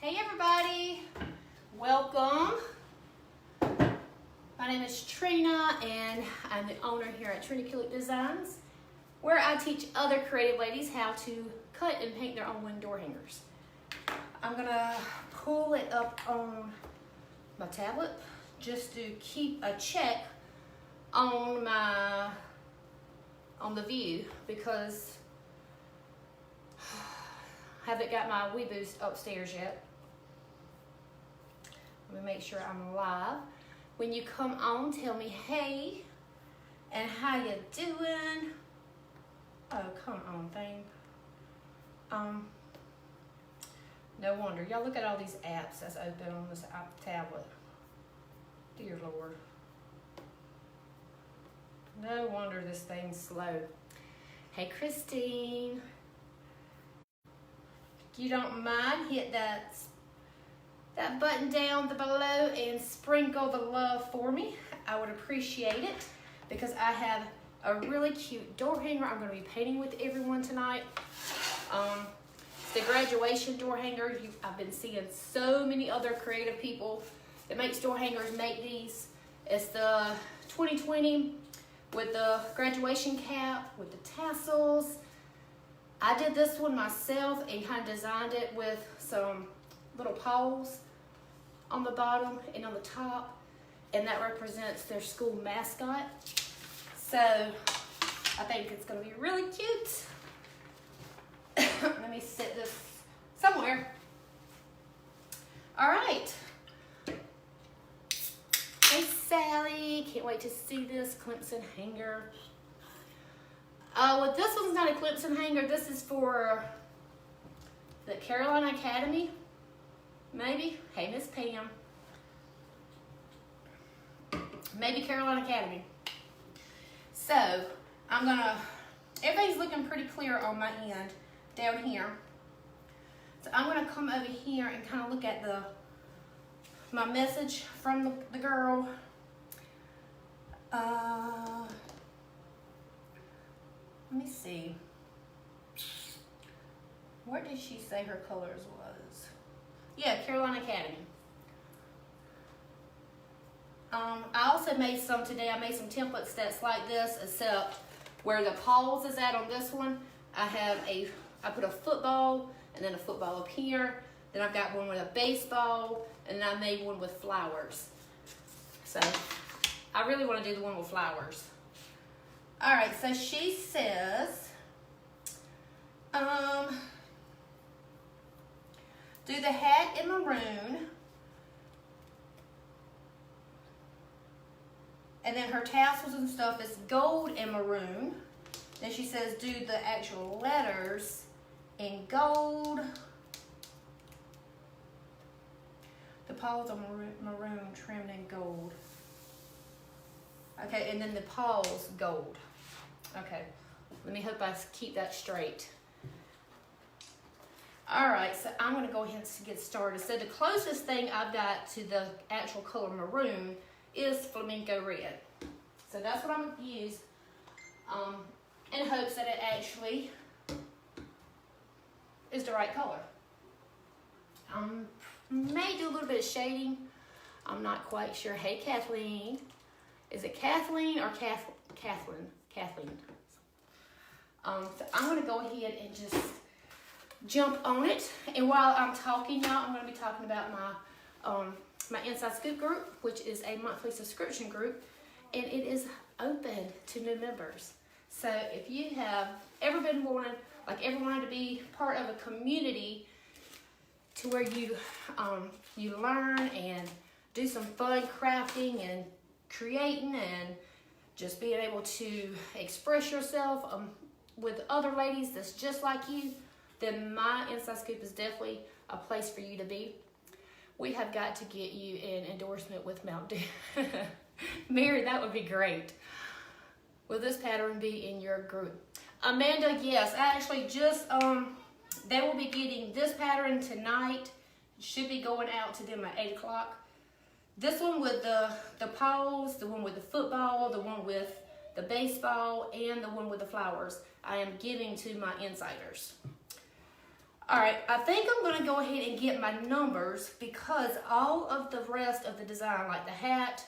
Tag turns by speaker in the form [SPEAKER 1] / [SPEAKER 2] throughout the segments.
[SPEAKER 1] Hey everybody, welcome. My name is Trina and I'm the owner here at Patriotic Designs, where I teach other creative ladies how to cut and paint their own wooden door hangers. I'm gonna pull it up on my tablet just to keep a check on the view because I haven't got my Wii Boost upstairs yet. Let me make sure I'm live. When you come on, tell me hey and how you doing. Oh, come on, thing. No wonder. Y'all look at all these apps that's open on this tablet. Dear Lord. No wonder this thing's slow. Hey, Christine. If you don't mind, hit that button down below and sprinkle the love for me. I would appreciate it because I have a really cute door hanger I'm going to be painting with everyone tonight. The graduation door hanger. I've been seeing so many other creative people that makes door hangers make these. It's the 2020 with the graduation cap with the tassels. I did this one myself and kind of designed it with some little poles on the bottom and on the top, and that represents their school mascot. So I think it's going to be really cute. Let me set this somewhere. All right. Hey Sally, can't wait to see this Clemson hanger. Well, this one's not a Clemson hanger. This is for the Carolina Academy, maybe. Hey, Miss Pam. Maybe Carolina Academy. So, everything's looking pretty clear on my end down here. So I'm gonna come over here and kind of look at my message from the girl. Let me see. What did she say her colors was? Yeah, Carolina Academy. I also made some today. I made some templates that's like this, except where the paws is at on this one, I put a football and then a football up here. Then I've got one with a baseball, and then I made one with flowers. So I really want to do the one with flowers. All right, so she says, do the hat in maroon, and then her tassels and stuff is gold and maroon. Then she says, do the actual letters in gold. The paws are maroon trimmed in gold. Okay, and then the paws gold. Okay, let me hope I keep that straight. All right, so I'm gonna go ahead and get started. So the closest thing I've got to the actual color maroon is flamenco red. So that's what I'm gonna use in hopes that it actually is the right color. May do a little bit of shading. I'm not quite sure. Hey, Kathleen. Is it Kathleen or Kathleen? Kathleen. So I'm going to go ahead and just jump on it. And while I'm talking now, I'm going to be talking about my Inside Scoop group, which is a monthly subscription group, and it is open to new members. So if you have ever been wanted to be part of a community to where you learn and do some fun crafting and creating and just being able to express yourself with other ladies that's just like you, then my Inside Scoop is definitely a place for you to be. We have got to get you an endorsement with Mount Dew. Mary, that would be great. Will this pattern be in your group? Amanda, yes. I actually just, they will be getting this pattern tonight. It should be going out to them at 8 o'clock. This one with the paws, the one with the football, the one with the baseball, and the one with the flowers, I am giving to my insiders. All right, I think I'm gonna go ahead and get my numbers because all of the rest of the design, like the hat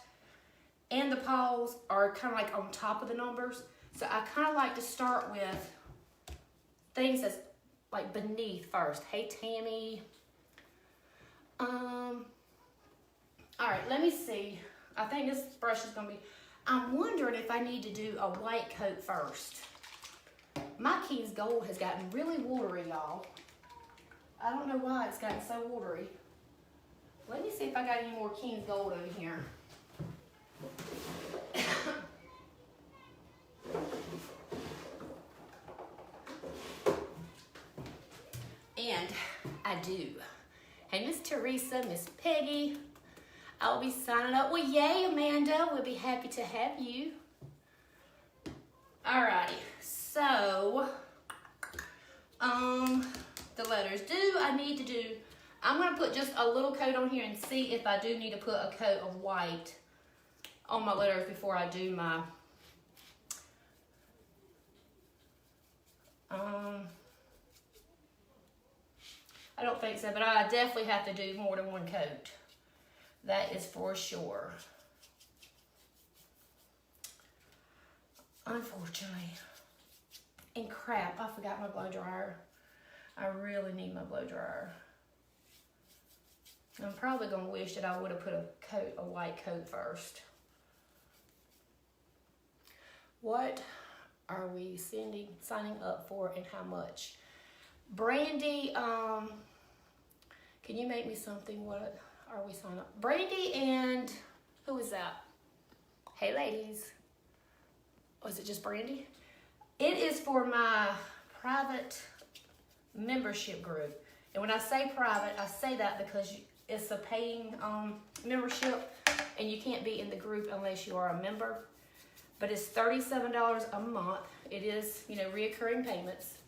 [SPEAKER 1] and the paws, are kind of like on top of the numbers. So I kind of like to start with things that's like beneath first. Hey, Tammy. All right, let me see. I think this brush is gonna be, I'm wondering if I need to do a white coat first. My King's Gold has gotten really watery, y'all. I don't know why it's gotten so watery. Let me see if I got any more King's Gold over here. And I do. Hey, Miss Teresa, Miss Peggy. I'll be signing up. Well, yay, Amanda. We'll be happy to have you. Alrighty. So, the letters. I need to do, I'm going to put just a little coat on here and see if I do need to put a coat of white on my letters before I do my, I don't think so, but I definitely have to do more than one coat. That is for sure. Unfortunately. And crap, I forgot my blow dryer. I really need my blow dryer. I'm probably going to wish that I would have put a white coat first. What are we signing up for and how much? Brandy, can you make me something? What are we signing up? Brandy and, who is that? Hey ladies. Oh, is it just Brandy? It is for my private membership group. And when I say private, I say that because it's a paying membership and you can't be in the group unless you are a member. But it's $37 a month. It is, reoccurring payments.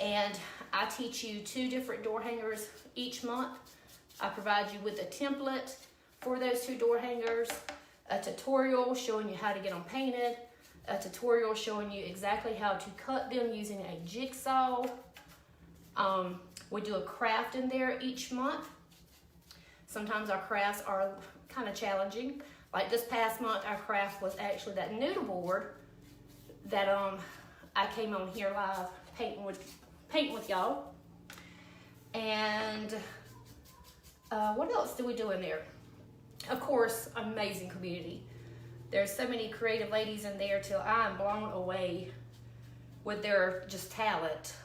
[SPEAKER 1] And I teach you 2 different door hangers each month. I provide you with a template for those 2 door hangers, a tutorial showing you how to get them painted, a tutorial showing you exactly how to cut them using a jigsaw. We do a craft in there each month. Sometimes our crafts are kind of challenging. Like this past month, our craft was actually that noodle board that I came on here live painting with y'all. And what else do we do in there? Of course, amazing community. There's so many creative ladies in there till I'm blown away with their just talent.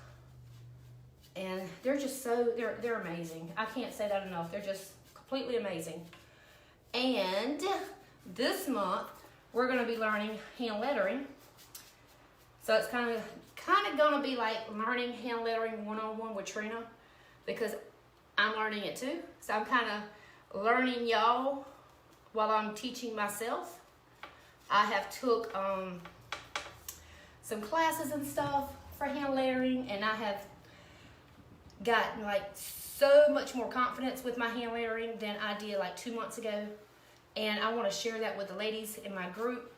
[SPEAKER 1] And they're just they're amazing. I can't say that enough. They're just completely amazing. And this month, we're going to be learning hand lettering. So it's kind of going to be like learning hand lettering one-on-one with Trina because I'm learning it too. So I'm kind of learning y'all while I'm teaching myself. I have took some classes and stuff for hand lettering, and I have gotten like so much more confidence with my hand lettering than I did like 2 months ago. And I want to share that with the ladies in my group.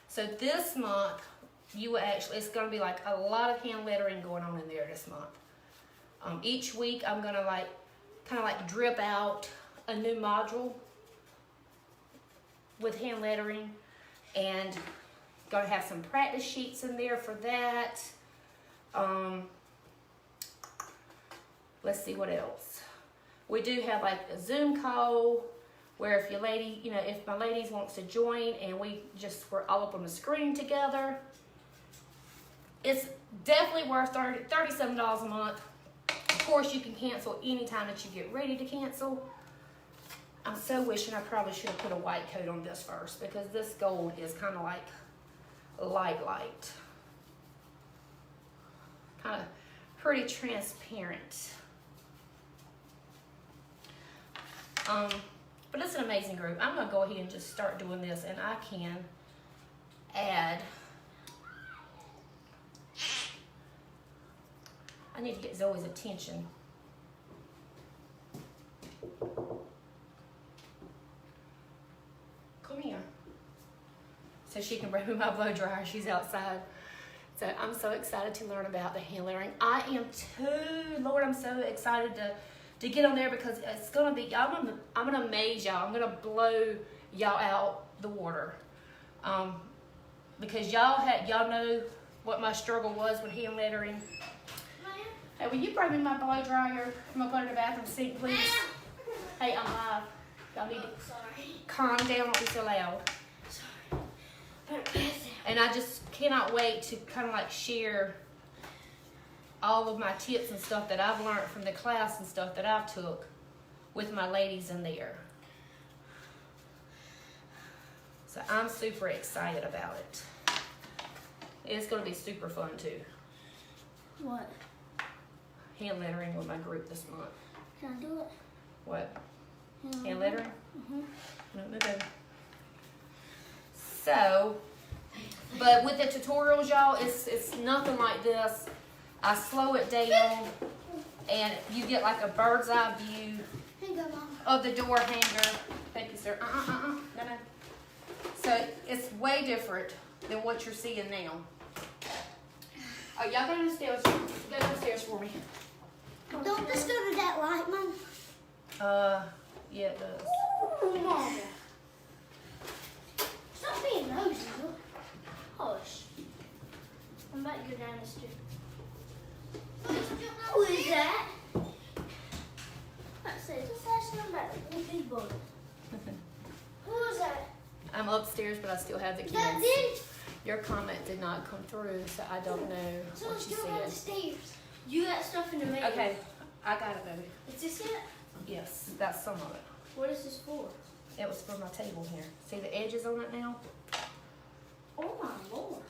[SPEAKER 1] So this month, it's going to be like a lot of hand lettering going on in there this month. Each week, I'm going to kind of drip out a new module with hand lettering, and going to have some practice sheets in there for that. Let's see what else. We do have like a Zoom call where if if my ladies wants to join and we're all up on the screen together. It's definitely worth $37 a month. Of course, you can cancel anytime that you get ready to cancel. I'm so wishing I probably should have put a white coat on this first because this gold is kind of like light. Kind of pretty transparent. But it's an amazing group. I'm going to go ahead and just start doing this, and I can add. I need to get Zoe's attention. Come here. So she can bring me my blow dryer. She's outside. So I'm so excited to learn about the hand lettering. I am too, Lord. I'm so excited to get on there because it's gonna be. I'm gonna amaze y'all. I'm gonna blow y'all out the water. Because y'all know what my struggle was with hand lettering. Hey, will you bring me my blow dryer? I'm gonna put it in the bathroom sink, please. Hey, I'm live. Y'all need to calm down, don't be so loud. And I just cannot wait to kind of like share all of my tips and stuff that I've learned from the class and stuff that I've took with my ladies in there. So I'm super excited about it. It's going to be super fun too.
[SPEAKER 2] What?
[SPEAKER 1] Hand lettering with my group this month.
[SPEAKER 2] Can I do it?
[SPEAKER 1] What? Hand lettering?
[SPEAKER 2] Mm-hmm.
[SPEAKER 1] No. So, but with the tutorials, y'all, it's nothing like this. I slow it down, and you get like a bird's eye view of the door hanger. Thank you, sir. No. So it's way different than what you're seeing now. Oh, y'all go downstairs. Go downstairs for me.
[SPEAKER 2] Don't this go to that light, Mom?
[SPEAKER 1] Yeah, it does.
[SPEAKER 2] Oh, Mom. Stop being nosy. Hush. I'm about to go down the stairs. Who is that? I said, just ask them about the big boy. Who is that?
[SPEAKER 1] I'm upstairs, but I still have the kids.
[SPEAKER 2] That did?
[SPEAKER 1] Your comment did not come through, so I don't know
[SPEAKER 2] So
[SPEAKER 1] what
[SPEAKER 2] let's
[SPEAKER 1] you
[SPEAKER 2] go down the
[SPEAKER 1] said.
[SPEAKER 2] stairs. You got stuff in the mail.
[SPEAKER 1] Okay, I got it, baby.
[SPEAKER 2] Is this it?
[SPEAKER 1] Yes, that's some of it.
[SPEAKER 2] What is this for?
[SPEAKER 1] It was for my table here. See the edges on it now?
[SPEAKER 2] Oh my Lord.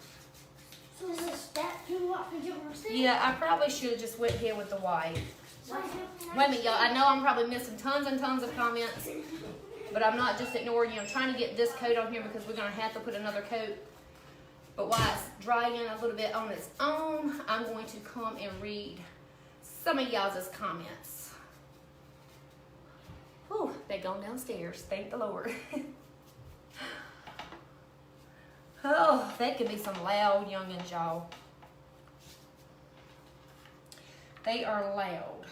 [SPEAKER 2] So is this that too hot for you to see?
[SPEAKER 1] Yeah, I probably should have just went here with the white. Wait a minute, y'all. I know I'm probably missing tons and tons of comments, but I'm not just ignoring you. I'm trying to get this coat on here because we're going to have to put another coat. But while it's drying a little bit on its own, I'm going to come and read some of y'all's comments. Whew, they're going downstairs. Thank the Lord. Oh, that could be some loud youngins, y'all. They are loud.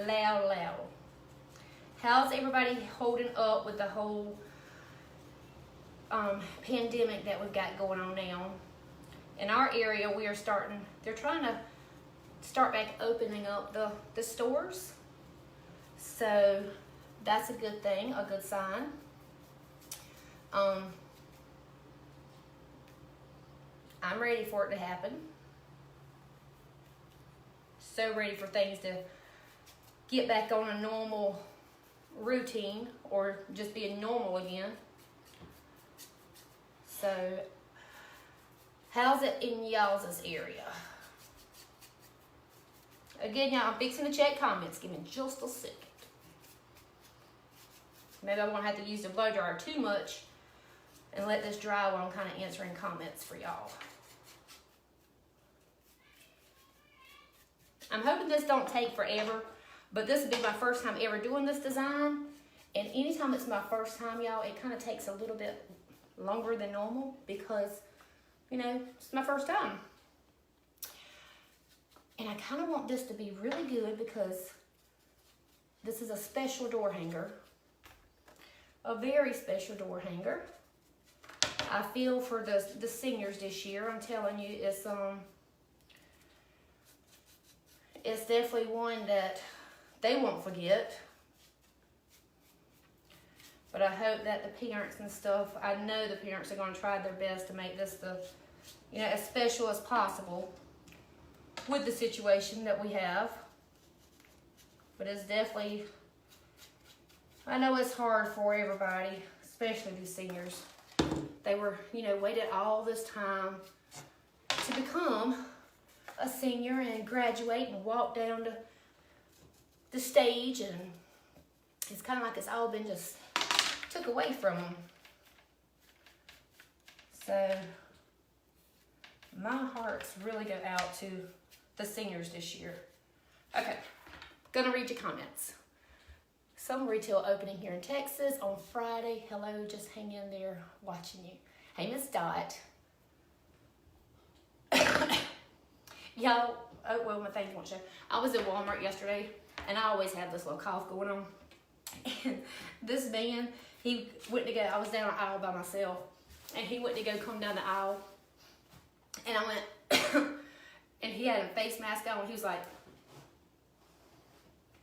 [SPEAKER 1] Loud. How's everybody holding up with the whole pandemic that we've got going on now? In our area, they're trying to start back opening up the stores. So that's a good thing, a good sign. I'm ready for it to happen. So ready for things to get back on a normal routine or just being normal again. So how's it in y'all's area? Again, y'all, I'm fixing to check comments. Give me just a second. Maybe I won't have to use the blow dryer too much and let this dry while I'm kind of answering comments for y'all. I'm hoping this don't take forever, but this will be my first time ever doing this design. And anytime it's my first time, y'all, it kind of takes a little bit longer than normal because, you know, it's my first time. And I kind of want this to be really good because this is a special door hanger. A very special door hanger. I feel for the seniors this year, I'm telling you, it's definitely one that they won't forget. But I hope that the parents and stuff, I know the parents are going to try their best to make this as special as possible with the situation that we have. But it's definitely, I know it's hard for everybody, especially these seniors. They were, waited all this time to become a senior and graduate and walk down to the stage, and it's kind of like it's all been just took away from them. So my hearts really go out to the seniors this year. Okay, gonna read your comments. some retail opening here in Texas on Friday. Hello, just hang in there watching you. Hey, Miss Dot. Y'all, oh, well, my things won't show. I was at Walmart yesterday, and I always have this little cough going on. And this man, he went to go, I was down the aisle by myself, and he went to go come down the aisle. And I went, and he had a face mask on. He was like,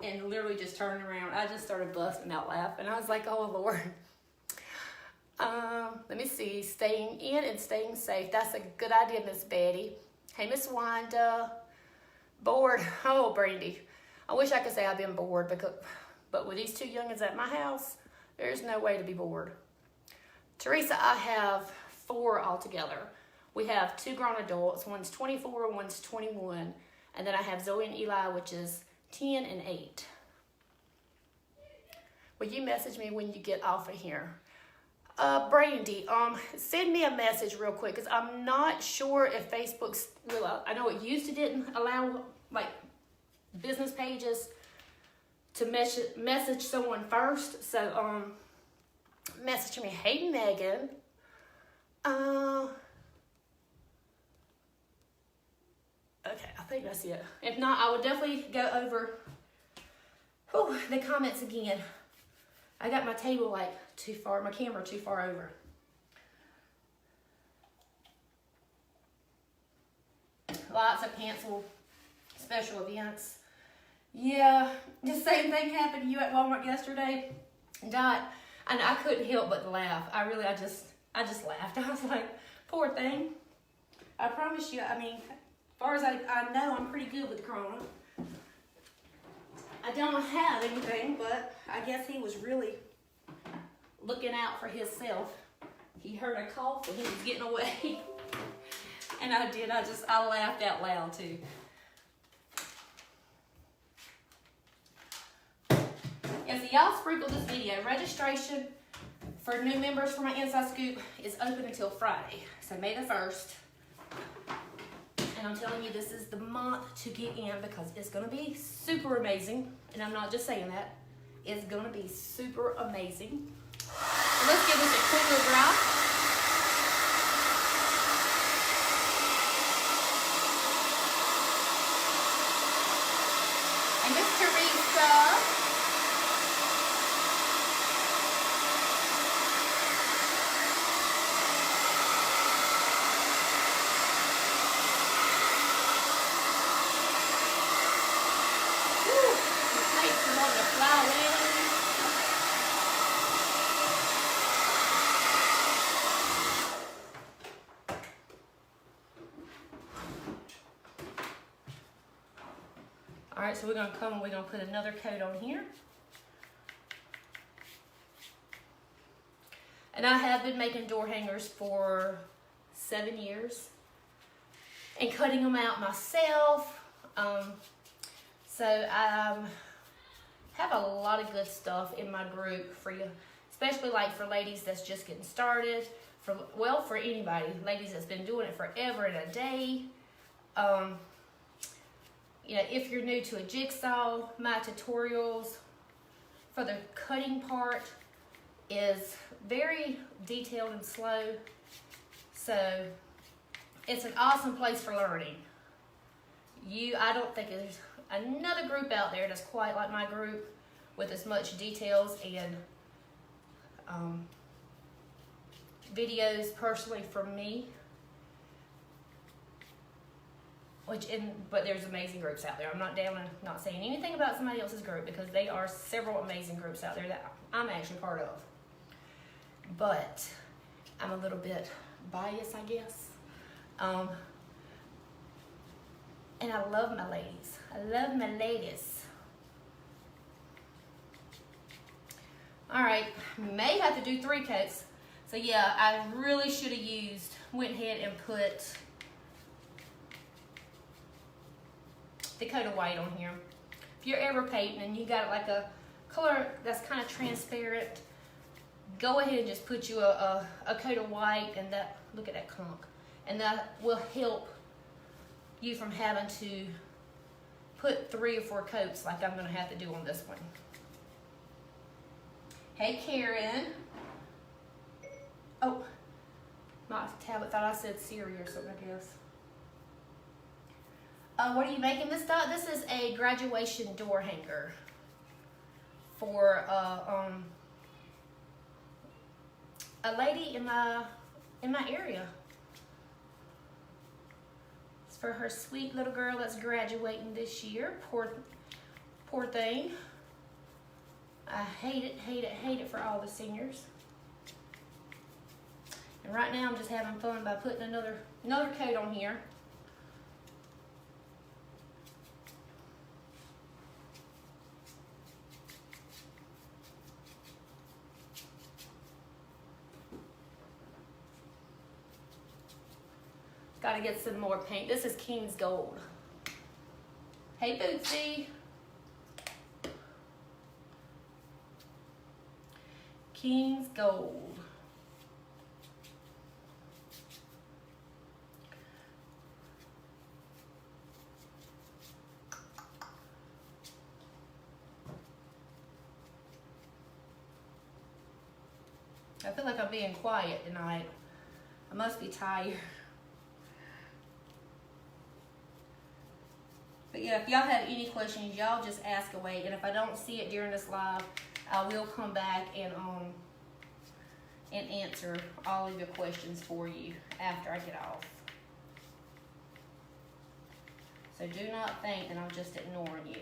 [SPEAKER 1] and literally just turned around. I just started busting out laughing. I was like, oh, Lord. Let me see. Staying in and staying safe. That's a good idea, Miss Betty. Hey, Miss Wanda. Bored. Oh, Brandy. I wish I could say I've been bored, but with these two youngins at my house, there's no way to be bored. Teresa, I have 4 altogether. We have 2 grown adults. One's 24, one's 21. And then I have Zoe and Eli, which is 10 and 8. Will you message me when you get off of here? Brandy, send me a message real quick, because I'm not sure if Facebook's, I know it used to didn't allow, like, business pages to message someone first. So, message me. Hey, Megan. Okay, I think that's it. If not, I will definitely go over the comments again. I got my table like too far, my camera too far over. Lots of canceled special events. Yeah, the same thing happened to you at Walmart yesterday. Dot, and I couldn't help but laugh. I just laughed. I was like, poor thing. I promise you, I mean, as far as I know, I'm pretty good with Corona. I don't have anything, but I guess he was really looking out for himself. He heard a cough and he was getting away. And I laughed out loud too. Yeah, so y'all sprinkle this video. Registration for new members for my Inside Scoop is open until Friday. So May the 1st. And I'm telling you, this is the month to get in, because it's going to be super amazing. And I'm not just saying that. It's going to be super amazing. So let's give this a quick little dry. And Miss Teresa. Alright, so we're going to put another coat on here. And I have been making door hangers for 7 years and cutting them out myself. So I have a lot of good stuff in my group for you, especially like for ladies that's just getting started, for anybody, ladies that's been doing it forever and a day. You know, if you're new to a jigsaw, my tutorials for the cutting part is very detailed and slow. So it's an awesome place for learning. I don't think there's another group out there that's quite like my group with as much details and videos personally from me. But there's amazing groups out there. I'm not not saying anything about somebody else's group, because there are several amazing groups out there that I'm actually part of. But I'm a little bit biased, I guess. And I love my ladies. I love my ladies. All right, may have to do 3 coats. So yeah, I really should have went ahead and put the coat of white on here. If you're ever painting and you got like a color that's kind of transparent, go ahead and just put you a coat of white, and that, look at that clump, and that will help you from having to put 3 or 4 coats like I'm gonna have to do on this one. Hey, Karen. Oh, my tablet thought I said Siri or something, I guess. What are you making this, Dot? This is a graduation door hanger for a lady in my area. It's for her sweet little girl that's graduating this year. Poor thing. I hate it for all the seniors. And right now I'm just having fun by putting another coat on here. Gotta get some more paint. This is King's Gold. Hey, Bootsy. King's Gold. I feel like I'm being quiet tonight. I must be tired. But yeah, if y'all have any questions, y'all just ask away. And if I don't see it during this live, I will come back and answer all of your questions for you after I get off. So do not think that I'm just ignoring you.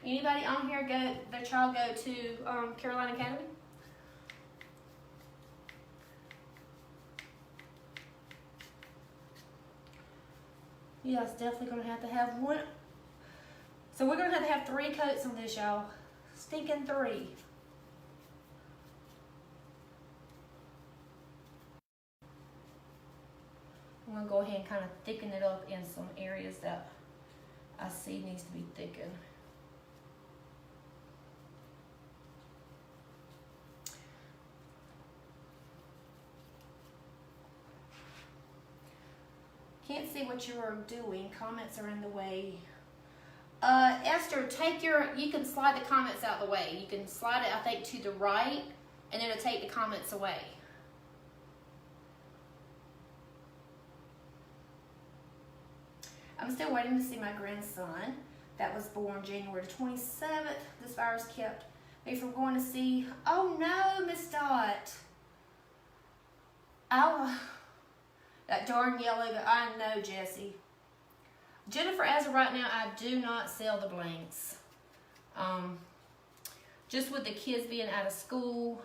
[SPEAKER 1] Anybody on here their child go to Carolina Academy? Yeah, it's definitely gonna have to have one. So we're gonna have 3 coats on this, y'all. Stinking 3. I'm gonna go ahead and kind of thicken it up in some areas that I see needs to be thickened. Can't see what you are doing. Comments are in the way. Esther, you can slide the comments out the way. You can slide it, I think, to the right, and then it'll take the comments away. I'm still waiting to see my grandson that was born January 27th. This virus kept me from going to see. Oh no, Miss Dot. That darn yellow, I know, Jessie. Jennifer, as of right now, I do not sell the blanks. Just with the kids being out of school,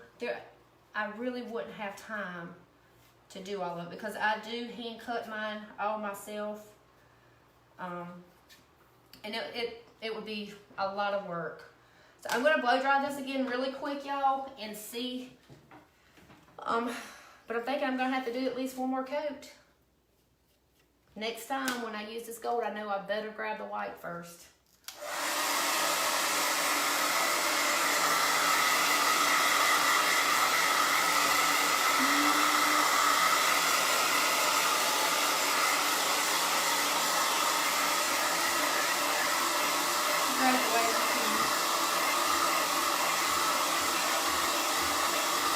[SPEAKER 1] I really wouldn't have time to do all of it because I do hand cut mine all myself. And it would be a lot of work. So I'm gonna blow dry this again really quick, y'all, and see. But I'm thinking I'm gonna have to do at least one more coat. Next time when I use this gold, I know I better grab the white first.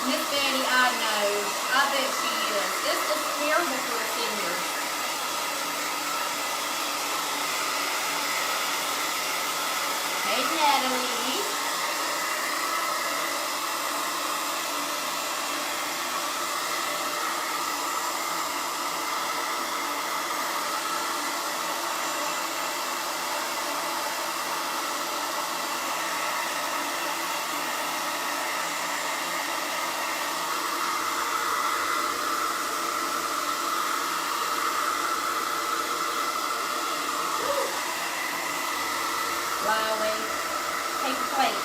[SPEAKER 1] Miss Betty, I know. I bet she is. This is terrible for the seniors. Hey, Natalie. Take a plate.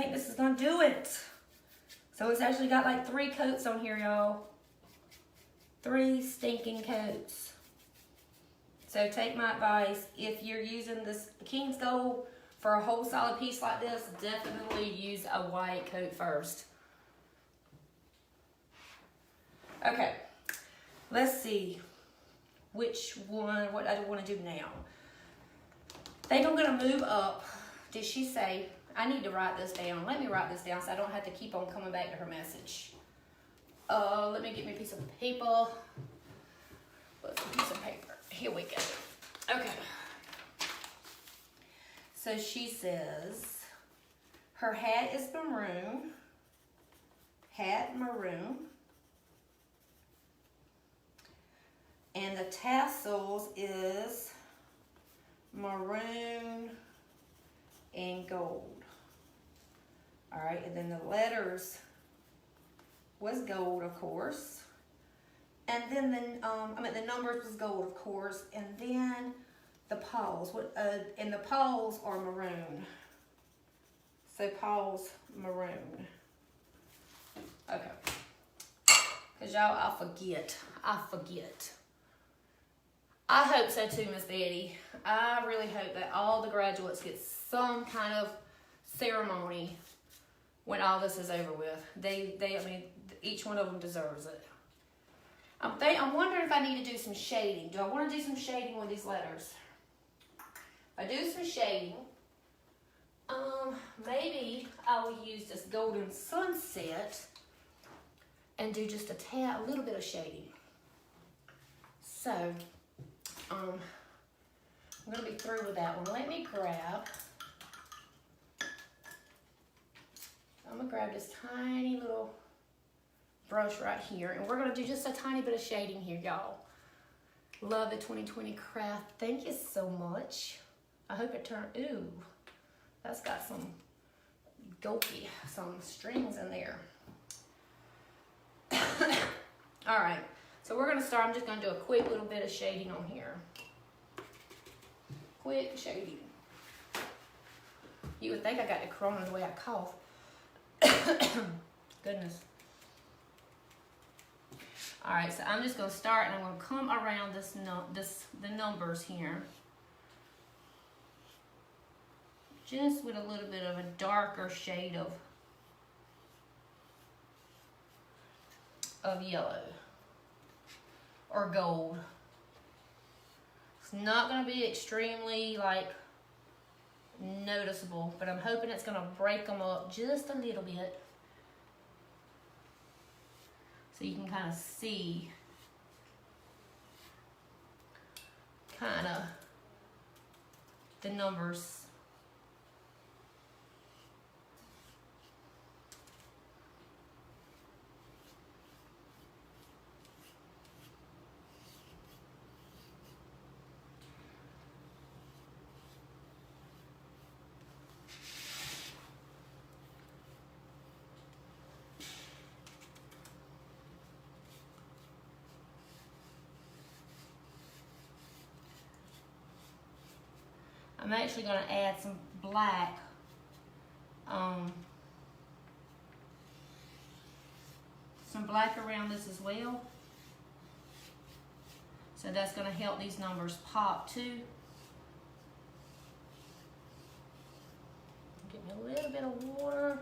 [SPEAKER 1] think this is gonna do it. So it's actually got like 3 coats on here, y'all. 3 stinking coats. So take my advice, if you're using this King's Gold for a whole solid piece like this, definitely use a white coat first. Okay, let's see which one, what I want to do now. I think I'm gonna move up. Did she say, I need to write this down. Let me write this down so I don't have to keep on coming back to her message. Let me get me a piece of paper. What's a piece of paper? Here we go. Okay. So she says, her hat is maroon. Hat maroon. And the tassels is maroon and gold. All right, and then the letters was gold, of course. And then the numbers was gold, of course. And then the paws, and the paws are maroon. So paws maroon. Okay. Cause y'all, I forget. I hope so too, Miss Betty. I really hope that all the graduates get some kind of ceremony when all this is over with. I mean, each one of them deserves it. I'm wondering if I need to do some shading. Do I want to do some shading with these letters? If I do some shading, maybe I will use this golden sunset and do just a little bit of shading. So, I'm going to be through with that one. Let me grab, I'm going to grab this tiny little brush right here, and we're going to do just a tiny bit of shading here, y'all. Love the 2020 craft. Thank you so much. I hope it turned, ooh, that's got some some strings in there. All right, so we're going to start. I'm just going to do a quick little bit of shading on here. Quick shading. You would think I got the corona the way I cough. Goodness. All right, so I'm just going to start, and I'm going to come around the numbers here. Just with a little bit of a darker shade of yellow or gold. It's not going to be extremely like noticeable, but I'm hoping it's going to break them up just a little bit so you can kind of see kind of the numbers. I'm actually going to add some black around this as well. So that's going to help these numbers pop too. Get me a little bit of water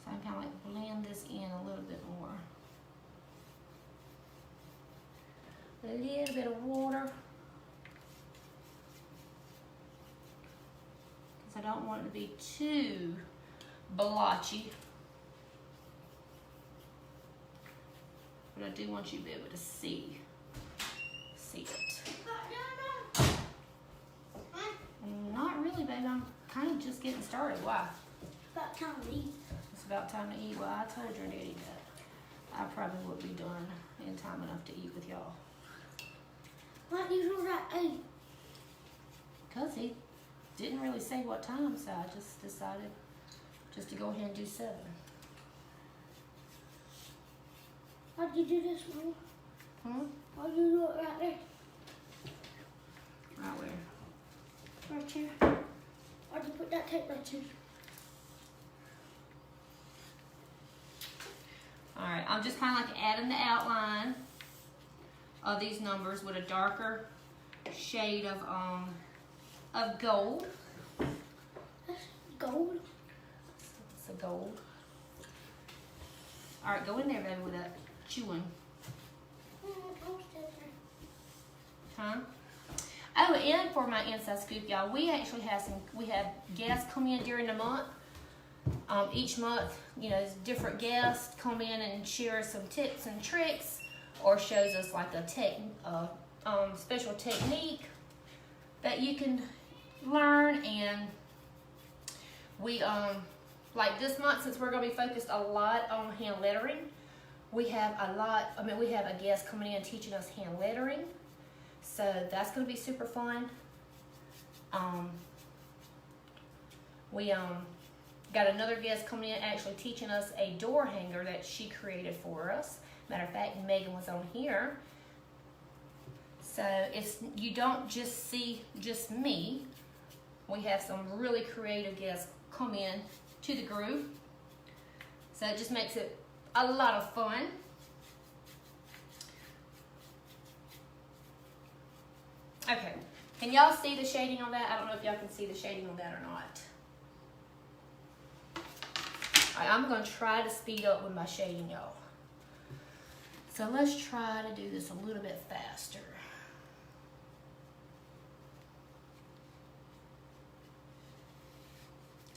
[SPEAKER 1] so I can kind of like blend this in a little bit more. A little bit of water. I don't want it to be too blotchy, but I do want you to be able to see it. Not really, baby. I'm kind of just getting started. Why?
[SPEAKER 2] About time to eat.
[SPEAKER 1] It's about time to eat. Well, I told you to eat that. I probably wouldn't be done in time enough to eat with y'all.
[SPEAKER 2] Why do you do that 8?
[SPEAKER 1] Because he didn't really say what time, so I just decided just to go ahead and do 7.
[SPEAKER 2] Why'd you do this, Mama?
[SPEAKER 1] Hmm?
[SPEAKER 2] Why'd you do it right there?
[SPEAKER 1] Right where?
[SPEAKER 2] Right here. Why'd you put that tape right here?
[SPEAKER 1] I'm just kind of like adding the outline of these numbers with a darker shade of gold.
[SPEAKER 2] Gold?
[SPEAKER 1] It's a gold. All right, go in there, baby, with that chewing. Huh? Oh, and for my inside scoop, y'all, we actually have guests come in during the month. Each month, you know, different guests come in and share some tips and tricks, or shows us like a special technique that you can learn. And we like this month, since we're gonna be focused a lot on hand lettering, we have a guest coming in teaching us hand lettering. So that's gonna be super fun. We got another guest coming in actually teaching us a door hanger that she created for us. Matter of fact, Megan was on here. So you don't just see just me. We have some really creative guests come in to the group. So it just makes it a lot of fun. Okay, can y'all see the shading on that? I don't know if y'all can see the shading on that or not. All right, I'm gonna try to speed up with my shading, y'all. So let's try to do this a little bit faster.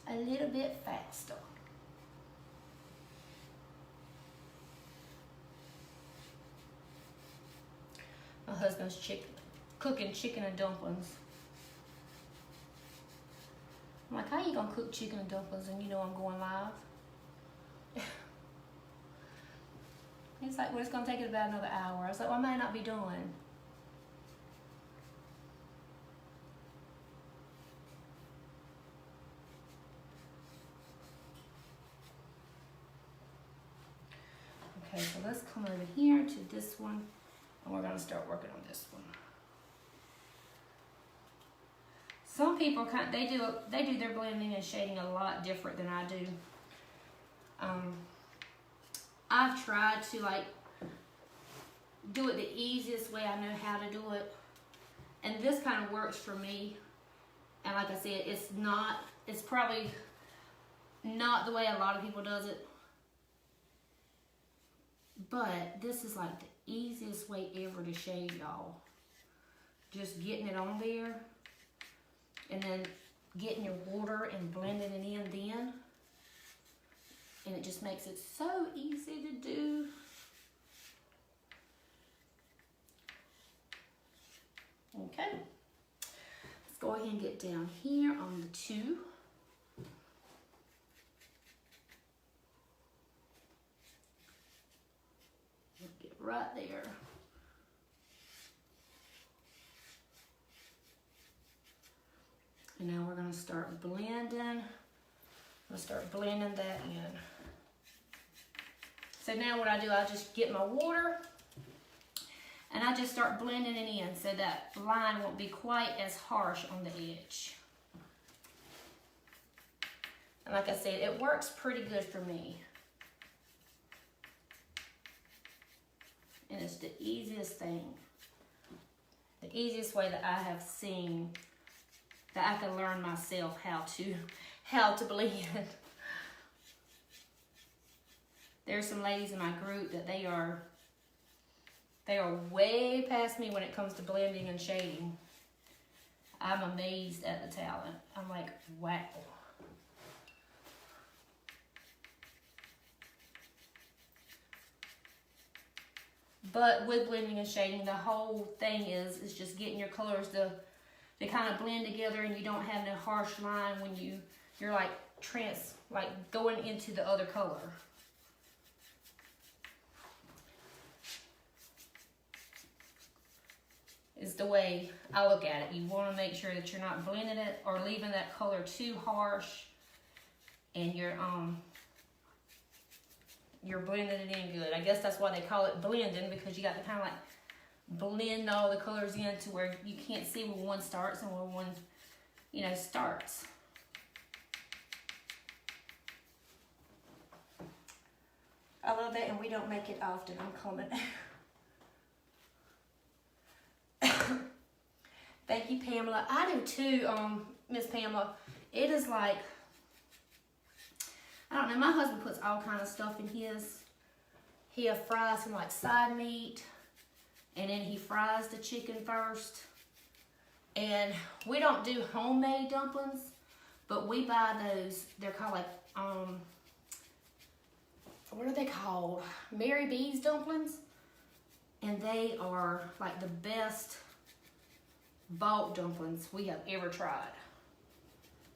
[SPEAKER 1] A little bit faster. My husband's cooking chicken and dumplings. I'm like, how you gonna cook chicken and dumplings and you know I'm going live? He's like, well, it's gonna take it about another hour. I was like, well, I might not be done. Okay, so let's come over here to this one, and we're gonna start working on this one. Some people they do their blending and shading a lot different than I do. I've tried to like do it the easiest way I know how to do it, and this kind of works for me. And like I said, it's probably not the way a lot of people does it, but this is like the easiest way ever to shade, y'all. Just getting it on there and then getting your water and blending it in then. And it just makes it so easy to do. Okay. Let's go ahead and get down here on the 2. Get right there. And now we're going to start blending. I'll start blending that in. So now what I do, I just get my water and I just start blending it in so that line won't be quite as harsh on the edge. And like I said, it works pretty good for me. And it's the easiest thing. The easiest way that I have seen that I can learn myself how to blend. There's some ladies in my group that they are way past me when it comes to blending and shading. I'm amazed at the talent. I'm like, wow. But with blending and shading, the whole thing is just getting your colors to kind of blend together, and you don't have no harsh line when you're like going into the other color. Is the way I look at it. You want to make sure that you're not blending it or leaving that color too harsh, and you're blending it in good. I guess that's why they call it blending, because you got to kind of like blend all the colors in to where you can't see where one starts and where one, starts. I love that, and we don't make it often. I'm coming. Thank you, Pamela. I do too, Miss Pamela. It is like, I don't know, my husband puts all kind of stuff in his. He'll fry some like side meat, and then he fries the chicken first. And we don't do homemade dumplings, but we buy those, they're called like, what are they called? Mary B's dumplings. And they are like the best bulk dumplings we have ever tried.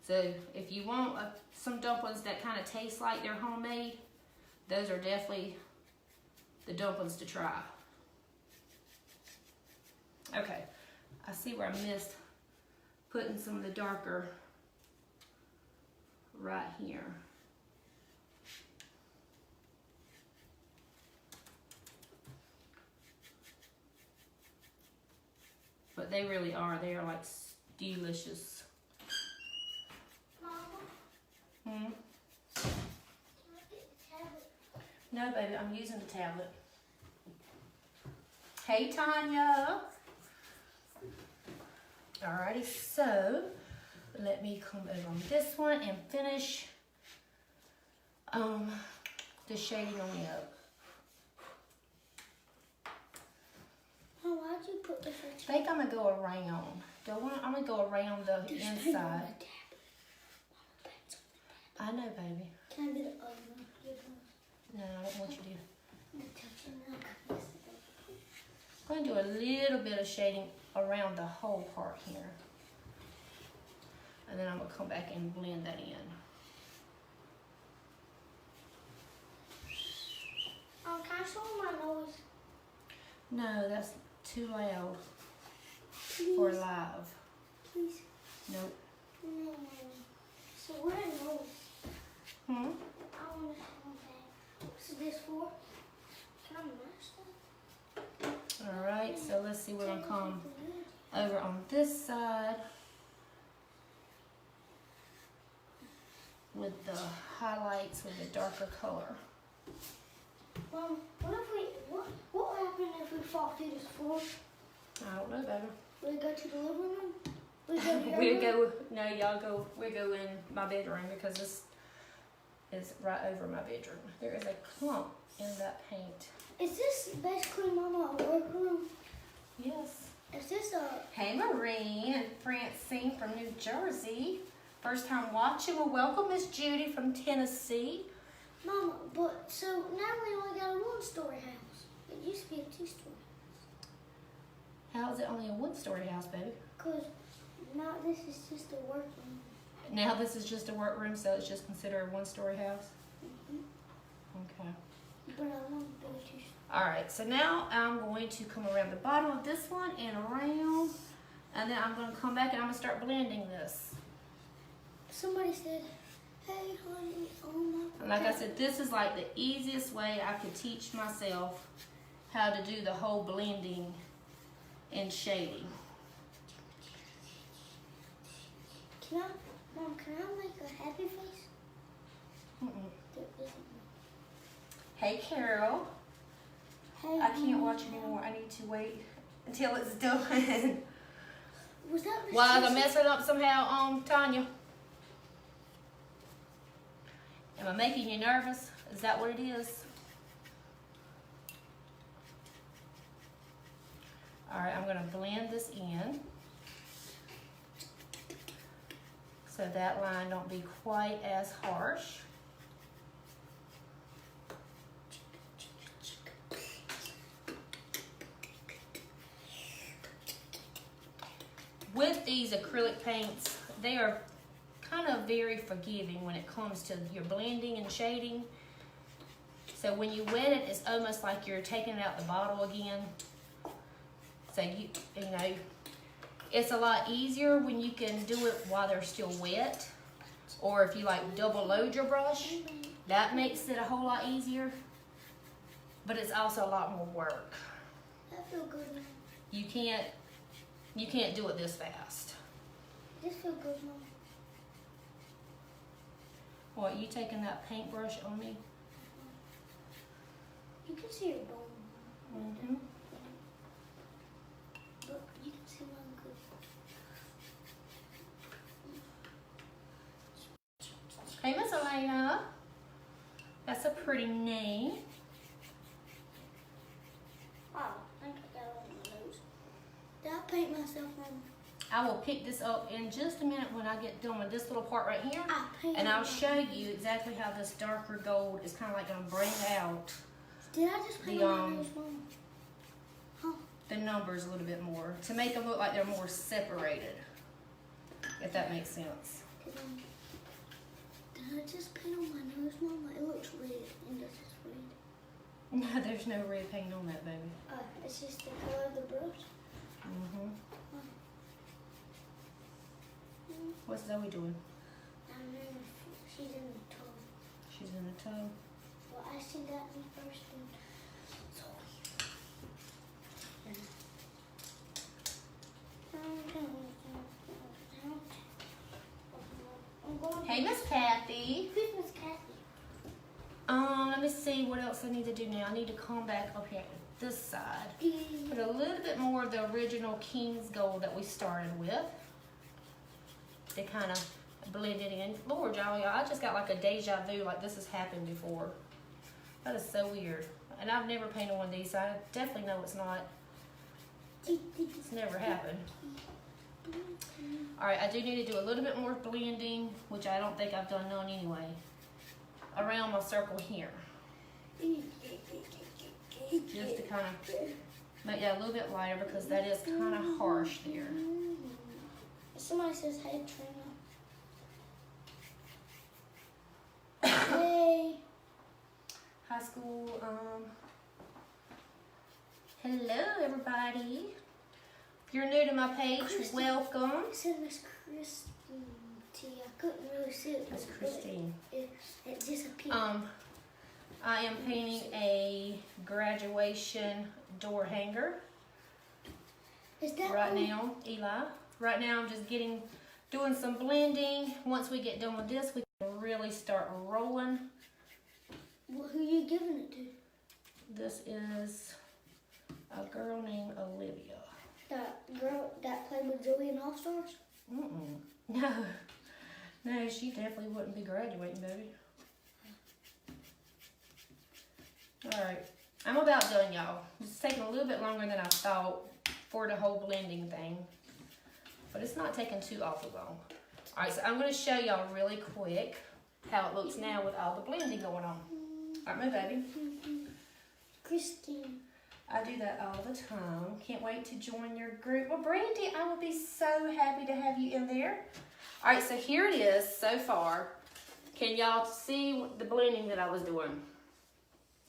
[SPEAKER 1] So if you want some dumplings that kind of taste like they're homemade, those are definitely the dumplings to try. Okay, I see where I missed putting some of the darker right here. But they really are. They are like delicious.
[SPEAKER 2] Mama,
[SPEAKER 1] Hmm?
[SPEAKER 2] can I get the tablet?
[SPEAKER 1] No, baby, I'm using the tablet. Hey, Tanya. Alrighty, so let me come over on this one and finish the shading on the up.
[SPEAKER 2] Oh, why'd you put this
[SPEAKER 1] I think I'm gonna go around. I'm gonna go around the inside. I know, baby.
[SPEAKER 2] Can I do the other one?
[SPEAKER 1] No, I don't want you to.
[SPEAKER 2] The touching now.
[SPEAKER 1] I'm gonna do a little bit of shading around the whole part here. And then I'm gonna come back and blend that in.
[SPEAKER 2] Can I show my nose?
[SPEAKER 1] No, that's too loud
[SPEAKER 2] Please.
[SPEAKER 1] for live.
[SPEAKER 2] Please.
[SPEAKER 1] Nope.
[SPEAKER 2] No. So where nose?
[SPEAKER 1] Hmm?
[SPEAKER 2] I want to show that. What's this for? Can I mash that?
[SPEAKER 1] Alright, so let's see, we're gonna come over on this side with the highlights with the darker color.
[SPEAKER 2] Mom, what will happen if we fall through this floor?
[SPEAKER 1] I don't know, baby.
[SPEAKER 2] Will we go to the living room? Will we go to your room?
[SPEAKER 1] We go in my bedroom because this is right over my bedroom. There is a clump in that paint.
[SPEAKER 2] Is this basically Mama a workroom?
[SPEAKER 1] Yes.
[SPEAKER 2] Is this a...
[SPEAKER 1] Hey, Maureen and Francine from New Jersey. First time watching. Well, welcome Miss Judy from Tennessee.
[SPEAKER 2] Mama, but so now we only got a one-story house. It used to be a two-story.
[SPEAKER 1] How is it only a one-story house, baby?
[SPEAKER 2] Because now this is just a workroom.
[SPEAKER 1] Now this is just a workroom, so it's just considered a one-story house? Okay.
[SPEAKER 2] But I want to be a two-story.
[SPEAKER 1] Alright, so now I'm going to come around the bottom of this one and around. And then I'm going to come back and I'm going to start blending this.
[SPEAKER 2] Somebody said, hey, honey, oh my...
[SPEAKER 1] And like I said, this is like the easiest way I could teach myself how to do the whole blending and shading.
[SPEAKER 2] Mom, can I make a happy face?
[SPEAKER 1] Mm-mm.
[SPEAKER 2] There isn't
[SPEAKER 1] Hey, Carol.
[SPEAKER 2] one. Hey,
[SPEAKER 1] I can't watch anymore. I need to wait until it's done.
[SPEAKER 2] Was that the
[SPEAKER 1] Was I
[SPEAKER 2] sister?
[SPEAKER 1] messing up somehow, Tanya? Am I making you nervous? Is that what it is? All right, I'm gonna blend this in so that line don't be quite as harsh. With these acrylic paints, they are kind of very forgiving when it comes to your blending and shading. So when you wet it, it's almost like you're taking it out the bottle again. So you know, it's a lot easier when you can do it while they're still wet. Or if you like double load your brush, that makes it a whole lot easier. But it's also a lot more work.
[SPEAKER 2] That feel good, Mom.
[SPEAKER 1] You can't do it this fast.
[SPEAKER 2] This feel good, Mom.
[SPEAKER 1] What, you taking that paintbrush on me?
[SPEAKER 2] You can see your bone.
[SPEAKER 1] Mm-hmm.
[SPEAKER 2] Look, you can see one good.
[SPEAKER 1] Hey, Miss Elena. That's a pretty name.
[SPEAKER 2] Wow, I think I got it on my nose. Did I paint myself on?
[SPEAKER 1] I will pick this up in just a minute when I get done with this little part right here.
[SPEAKER 2] I painted
[SPEAKER 1] And I'll
[SPEAKER 2] my-
[SPEAKER 1] show you exactly how this darker gold is kind of like going to bring out
[SPEAKER 2] Did I just paint
[SPEAKER 1] the,
[SPEAKER 2] on my nose, Mom? Huh?
[SPEAKER 1] the numbers a little bit more to make them look like they're more separated, if that makes sense.
[SPEAKER 2] Did I just paint on my nose, Mama? It looks red. And this is red.
[SPEAKER 1] No, there's no red paint on that, baby.
[SPEAKER 2] It's just the color of the brush.
[SPEAKER 1] Mm-hmm. What's Zoe doing?
[SPEAKER 2] And then she's in the tub.
[SPEAKER 1] She's in the tub.
[SPEAKER 2] Well, I see that me first. And
[SPEAKER 1] Hey, Miss Kathy.
[SPEAKER 2] Who's Miss Kathy?
[SPEAKER 1] Let me see what else I need to do now. I need to come back up here to this side. Put a little bit more of the original King's Gold that we started with. They kind of blend it in. Lord, y'all, I just got like a deja vu, like this has happened before. That is so weird. And I've never painted one of these, so I definitely know it's not. It's never happened. All right, I do need to do a little bit more blending, which I don't think I've done none anyway, around my circle here. Just to kind of make that a little bit lighter because that is kind of harsh there.
[SPEAKER 2] Somebody says, hey, Trina. Hey.
[SPEAKER 1] High school, hello everybody. If you're new to my page, welcome.
[SPEAKER 2] It said Miss Christine T. I couldn't really see it.
[SPEAKER 1] That's Christine.
[SPEAKER 2] It disappeared.
[SPEAKER 1] I am painting a graduation door hanger
[SPEAKER 2] Is that
[SPEAKER 1] right now, Eli. Right now I'm just doing some blending. Once we get done with this, we can really start rolling.
[SPEAKER 2] Well, who are you giving it to?
[SPEAKER 1] This is a girl named Olivia.
[SPEAKER 2] That girl that played with Zoe in All Stars?
[SPEAKER 1] No. No, she definitely wouldn't be graduating, baby. Alright, I'm about done, y'all. It's taking a little bit longer than I thought for the whole blending thing. But it's not taking too awful long. Alright, so I'm going to show y'all really quick how it looks now with all the blending going on. Alright, my baby.
[SPEAKER 2] Christine.
[SPEAKER 1] I do that all the time. Can't wait to join your group. Well, Brandy, I will be so happy to have you in there. All right, so here it is so far. Can y'all see the blending that I was doing?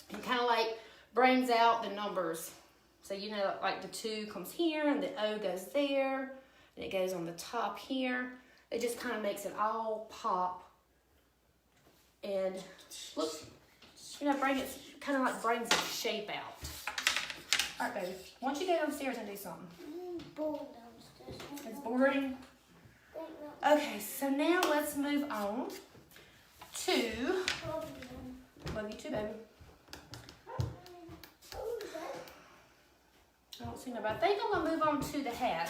[SPEAKER 1] It kind of like brings out the numbers. So, you know, like the 2 comes here and the O goes there. And it goes on the top here. It just kind of makes it all pop. And look, you know, kind of like brings the shape out. All right, baby. Why don't you go downstairs and do something?
[SPEAKER 2] Bored downstairs.
[SPEAKER 1] It's boring. Okay, so now let's move on to. Love you too, baby. I don't see nobody. I think I'm gonna move on to the hat.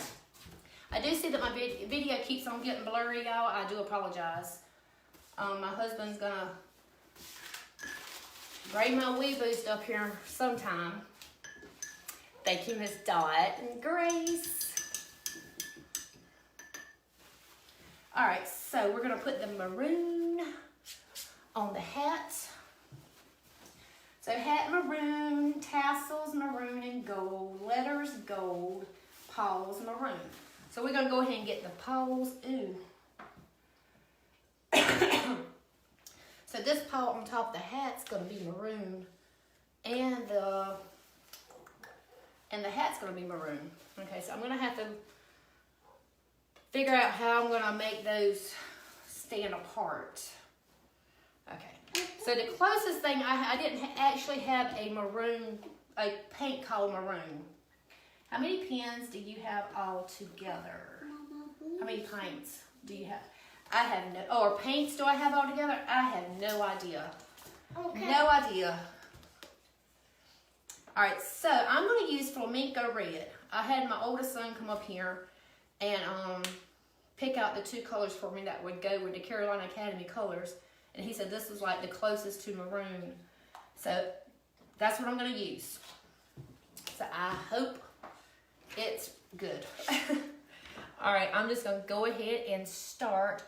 [SPEAKER 1] I do see that my video keeps on getting blurry, y'all. I do apologize. My husband's gonna grade my wee boost up here sometime. Thank you, Miss Dot and Grace. All right, so we're gonna put the maroon on the hat. So hat maroon, tassels maroon and gold, letters gold, paws maroon. So we're gonna go ahead and get the paws. Ooh. So this paw on top of the hat's gonna be maroon, and the hat's gonna be maroon. Okay, so I'm gonna have to figure out how I'm gonna make those stand apart. Okay, so the closest thing, I didn't actually have a paint called maroon. How many pens do you have all together? How many paints do you have? I have no, or paints do I have all together? I have no idea.
[SPEAKER 2] Okay.
[SPEAKER 1] No idea. All right, so I'm going to use Flamenco Red. I had my oldest son come up here and pick out the 2 colors for me that would go with the Carolina Academy colors. And he said this was like the closest to maroon. So that's what I'm going to use. So I hope it's good. All right, I'm just going to go ahead and start.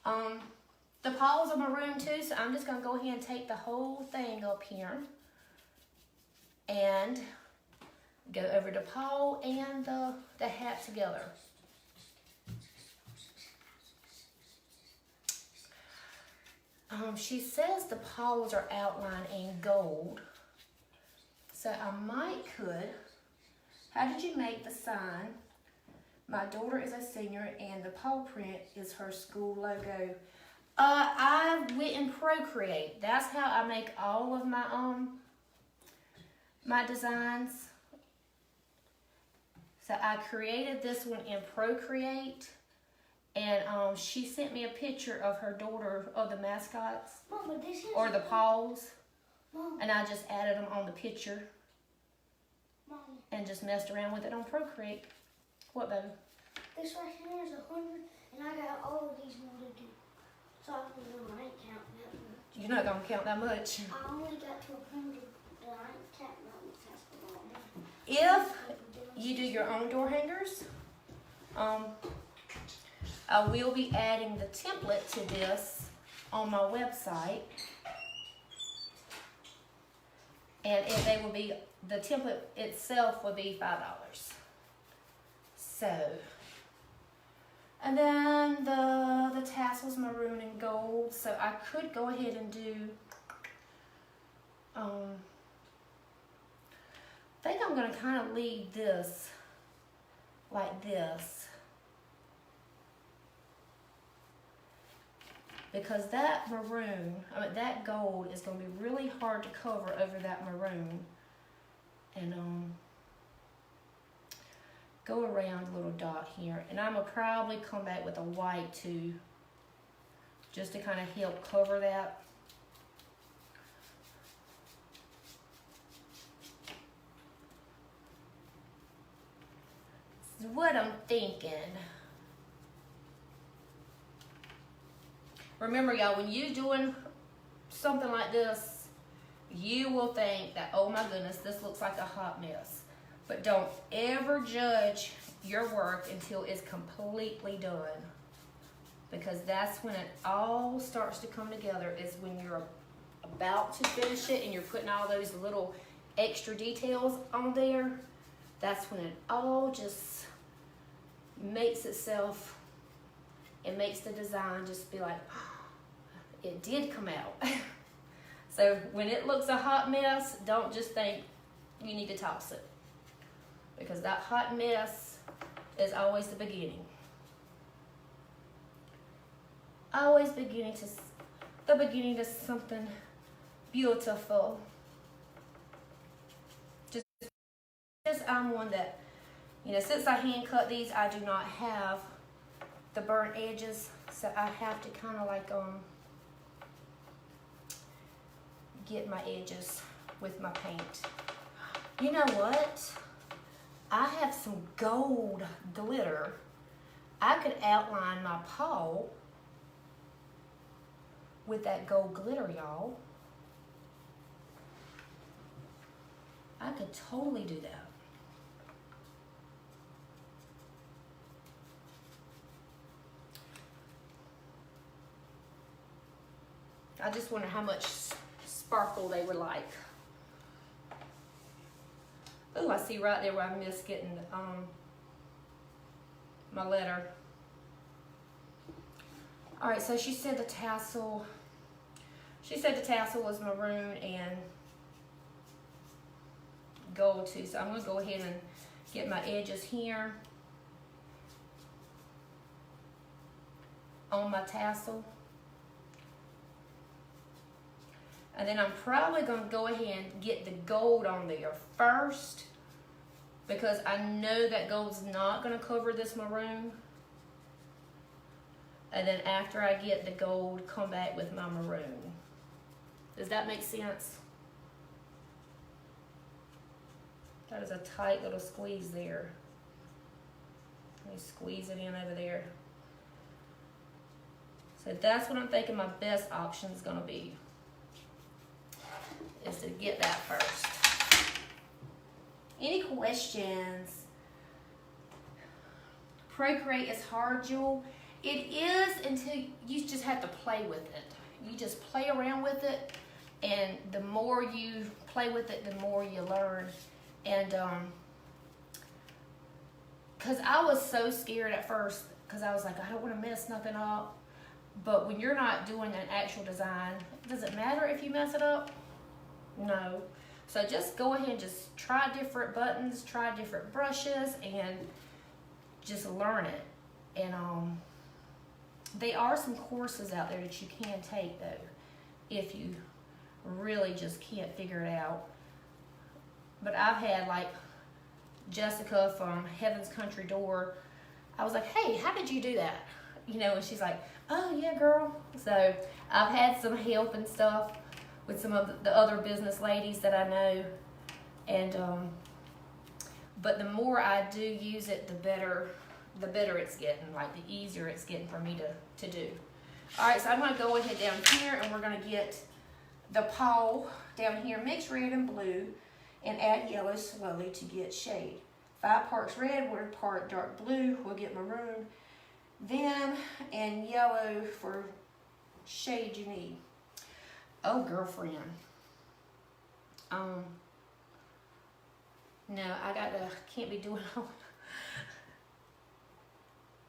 [SPEAKER 1] The paws are maroon too, so I'm just going to go ahead and take the whole thing up here and go over the paw and the hat together. She says the paws are outlined in gold, so I might could. How did you make the sign? My daughter is a senior and the paw print is her school logo. I went in Procreate. That's how I make all of my my designs. So I created this one in Procreate, and she sent me a picture of her daughter of the mascots.
[SPEAKER 2] Mama, this is
[SPEAKER 1] or the paws,
[SPEAKER 2] Mom.
[SPEAKER 1] and I just added them on the picture
[SPEAKER 2] Mom,
[SPEAKER 1] and just messed around with it on Procreate. What, baby?
[SPEAKER 2] this right here is 100, and I got all of these more to do. So I don't know, I ain't counting that much.
[SPEAKER 1] You're not gonna count that much.
[SPEAKER 2] I only got to 100, but I ain't counting that much. That's the wrong one.
[SPEAKER 1] If you do your own door hangers, I will be adding the template to this on my website, and they will be, the template itself will be $5. So, and then the tassels maroon and gold. So I could go ahead and do. I think I'm gonna kind of leave this like this, because that maroon, that gold is gonna be really hard to cover over that maroon, and go around a little dot here, and I'm gonna probably come back with a white too, just to kind of help cover that. This is what I'm thinking. Remember, y'all, when you're doing something like this, you will think that, oh my goodness, this looks like a hot mess. But don't ever judge your work until it's completely done, because that's when it all starts to come together, is when you're about to finish it and you're putting all those little extra details on there. That's when it all just makes itself, it makes the design just be like, oh, it did come out. So when it looks a hot mess, don't just think you need to toss it, because that hot mess is always the beginning. Always the beginning to something beautiful. Just I'm one that, since I hand cut these, I do not have the burnt edges, so I have to kind of like get my edges with my paint. You know what? I have some gold glitter. I could outline my paw with that gold glitter, y'all. I could totally do that. I just wonder how much sparkle they would like. Oh, I see right there where I missed getting my letter. All right, so she said the tassel was maroon and gold too. So I'm gonna go ahead and get my edges here on my tassel. And then I'm probably going to go ahead and get the gold on there first, because I know that gold's not going to cover this maroon. And then after I get the gold, come back with my maroon. Does that make sense? That is a tight little squeeze there. Let me squeeze it in over there. So that's what I'm thinking my best option is gonna be, is to get that first. Any questions? Procreate is hard, Jewel. It is until you just have to play with it. You just play around with it, and the more you play with it, the more you learn. And because I was so scared at first, because I was like, I don't want to mess nothing up. But when you're not doing an actual design, does it matter if you mess it up? No. So just go ahead and just try different buttons, try different brushes, and just learn it. And there are some courses out there that you can take, though, if you really just can't figure it out. But I've had, like, Jessica from Heaven's Country Door. I was like, hey, how did you do that? You know, and she's like, oh, yeah, girl. So I've had some help and stuff with some of the other business ladies that I know. And, but the more I do use it, the better it's getting, like the easier it's getting for me to do. All right, so I'm gonna go ahead down here, and we're gonna get the paw down here, mix red and blue, and add yellow slowly to get shade. 5 parts red, 1 part dark blue, we'll get maroon, then, and yellow for shade you need. Oh, girlfriend. No, can't be doing all.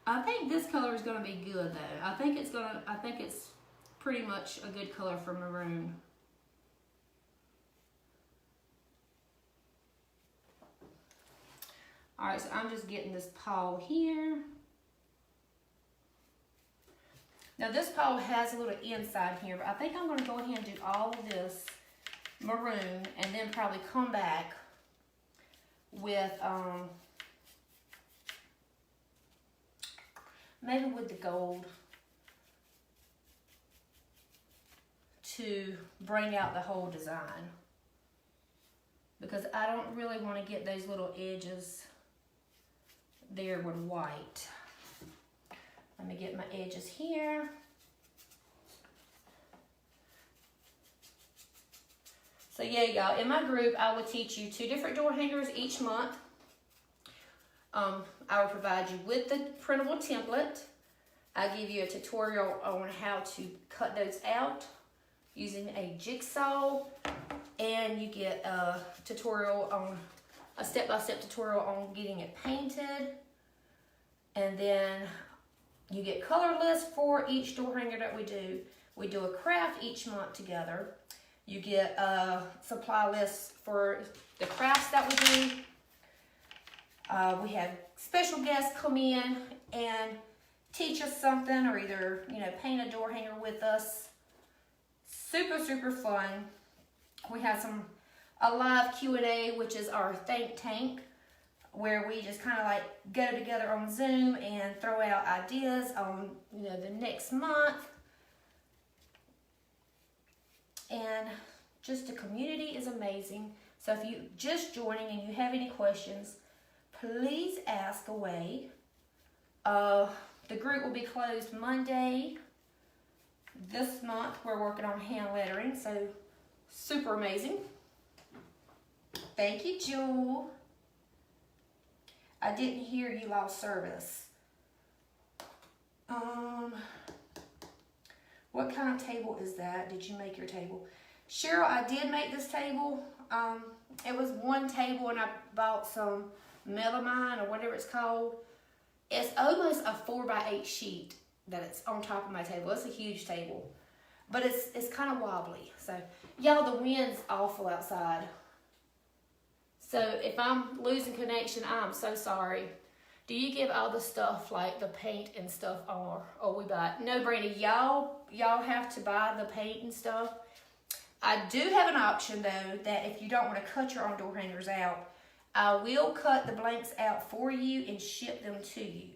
[SPEAKER 1] I think this color is gonna be good though. I think it's pretty much a good color for maroon. All right, so I'm just getting this paw here. Now this paw has a little inside here, but I think I'm gonna go ahead and do all of this maroon, and then probably come back with maybe with the gold to bring out the whole design, because I don't really want to get those little edges there with white. Let me get my edges here. So yeah, y'all, in my group, I will teach you 2 different door hangers each month. I will provide you with the printable template. I give you a tutorial on how to cut those out using a jigsaw, and you get a tutorial on a step-by-step tutorial on getting it painted, and then you get color lists for each door hanger that we do. We do a craft each month together. You get a supply list for the crafts that we do. We have special guests come in and teach us something, or either, you know, paint a door hanger with us. Super, super fun. We have a live Q&A, which is our think tank, where we just kind of like go together on Zoom and throw out ideas on, you know, the next month. And just the community is amazing. So if you just joining and you have any questions, please ask away. The group will be closed Monday this month. We're working on hand lettering, so super amazing. Thank you, Jewel. I didn't hear you lost service. What kind of table is that? Did you make your table? Cheryl, I did make this table. It was one table, and I bought some melamine or whatever it's called. It's almost a 4x8 sheet that it's on top of my table. It's a huge table, but it's kind of wobbly. So y'all, the wind's awful outside. So if I'm losing connection, I'm so sorry. Do you give all the stuff, like the paint and stuff, or we buy it? No, Brandy, y'all have to buy the paint and stuff. I do have an option though, that if you don't want to cut your own door hangers out, I will cut the blanks out for you and ship them to you.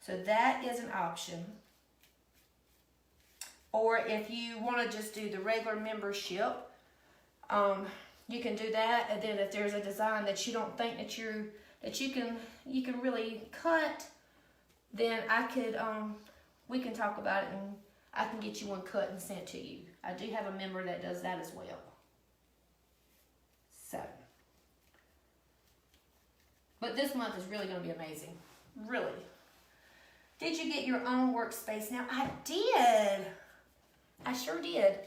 [SPEAKER 1] So that is an option. Or if you want to just do the regular membership, you can do that. And then if there's a design that you don't think that you can really cut, then I could we can talk about it and I can get you one cut and sent to you. I do have a member that does that as well. So, but this month is really going to be amazing. Really. Did you get your own workspace? Now, I did. I sure did.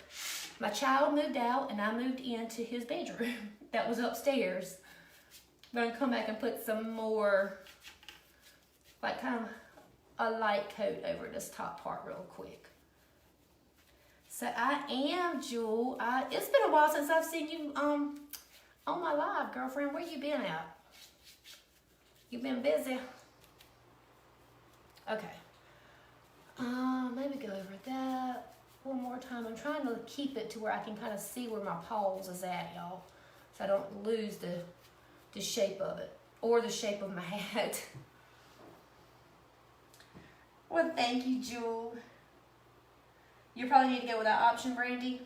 [SPEAKER 1] My child moved out and I moved into his bedroom that was upstairs. I'm going to come back and put some more, like kind of a light coat over this top part real quick. So I am, Jewel. It's been a while since I've seen you on my live, girlfriend. Where you been at? You been busy? Okay. Maybe go over that one more time. I'm trying to keep it to where I can kind of see where my paws is at, y'all, so I don't lose the shape of it or the shape of my hat. Well, thank you, Jewel. You probably need to go with that option, Brandy.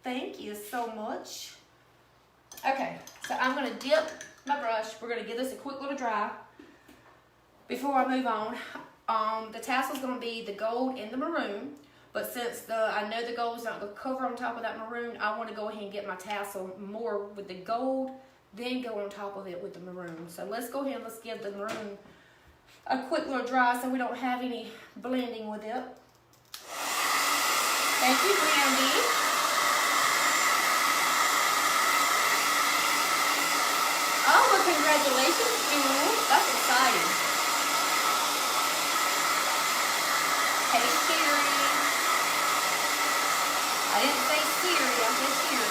[SPEAKER 1] Thank you so much. Okay, so I'm going to dip my brush. We're going to give this a quick little dry before I move on. The tassel's going to be the gold and the maroon, but since I know the gold's not going to cover on top of that maroon, I want to go ahead and get my tassel more with the gold, then go on top of it with the maroon. So let's go ahead and let's give the maroon a quick little dry so we don't have any blending with it. Thank you, Brandy. Oh, well, congratulations, Jewel. That's exciting. Hey, Siri. I didn't say Siri, I said Siri.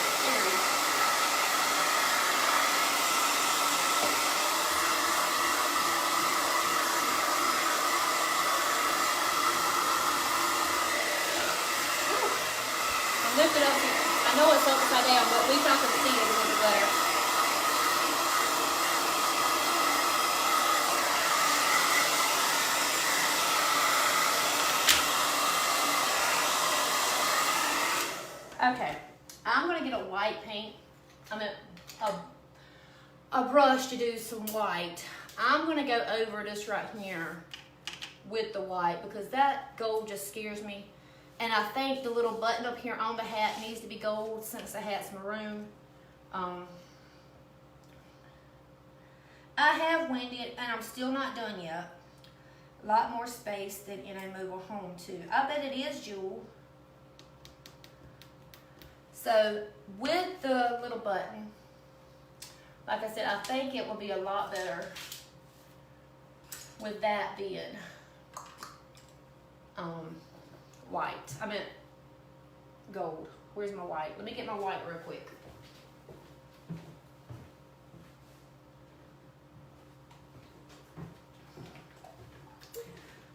[SPEAKER 1] Lift it up here. I know it's upside down, but we y'all can see it a little bit better. Okay, I'm gonna get a white paint. A brush to do some white. I'm gonna go over this right here with the white because that gold just scares me. And I think the little button up here on the hat needs to be gold since the hat's maroon. I have winded and I'm still not done yet. A lot more space than in a mobile home too. I bet it is, Jewel. So with the little button, like I said, I think it will be a lot better with that being white. I meant gold. Where's my white? Let me get my white real quick.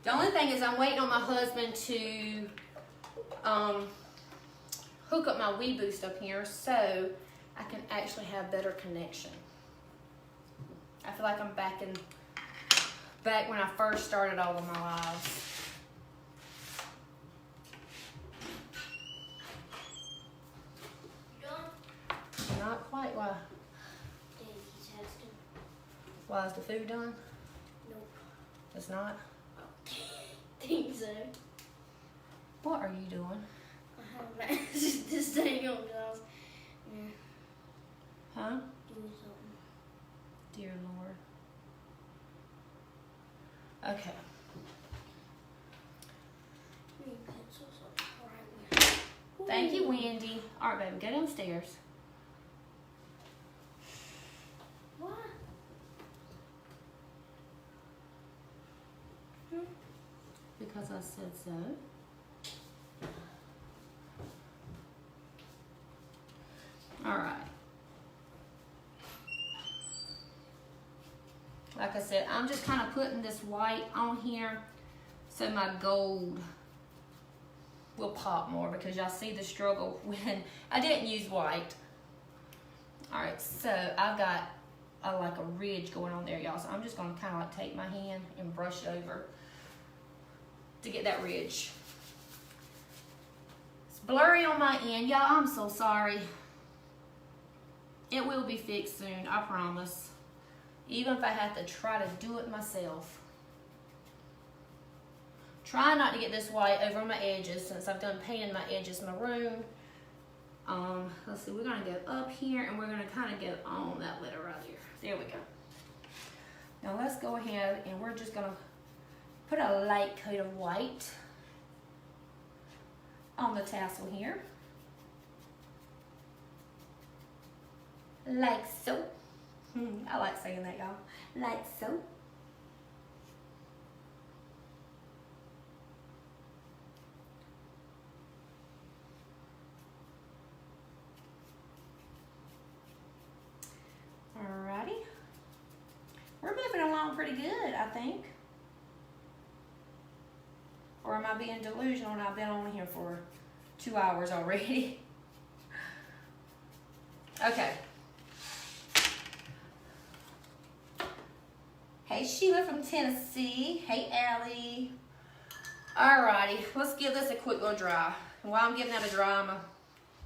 [SPEAKER 1] The only thing is I'm waiting on my husband to hook up my Wii Boost up here so I can actually have better connection. I feel like I'm back when I first started all of my lives. Not quite. Why?
[SPEAKER 2] Daddy's asking.
[SPEAKER 1] Why is the food done?
[SPEAKER 2] Nope.
[SPEAKER 1] It's not?
[SPEAKER 2] Think so.
[SPEAKER 1] What are you doing?
[SPEAKER 2] I have this thing on, guys. Yeah.
[SPEAKER 1] Huh?
[SPEAKER 2] Doing something.
[SPEAKER 1] Dear Lord. Okay.
[SPEAKER 2] Green pencils up right here.
[SPEAKER 1] Thank you, Wendy. All right, baby, go downstairs.
[SPEAKER 2] What?
[SPEAKER 1] Because I said so. All right. Like I said, I'm just kind of putting this white on here so my gold will pop more because y'all see the struggle when I didn't use white. All right, so I've got like a ridge going on there, y'all. So I'm just gonna kind of like take my hand and brush it over to get that ridge. It's blurry on my end. Y'all, I'm so sorry. It will be fixed soon, I promise. Even if I have to try to do it myself. Try not to get this white over my edges since I've done painting my edges maroon. Let's see, we're gonna go up here and we're gonna kind of go on that letter right there. There we go. Now let's go ahead and we're just gonna put a light coat of white on the tassel here. Like so. I like saying that, y'all. Like so. Alrighty. We're moving along pretty good, I think. Or am I being delusional and I've been on here for 2 hours already? Okay. Hey Sheila from Tennessee. Hey Allie. Alrighty, let's give this a quick little dry. And while I'm giving that a dry, I'm gonna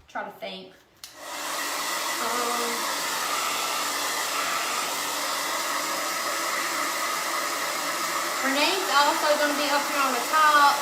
[SPEAKER 1] try to think. Renee's also gonna be up here on the top.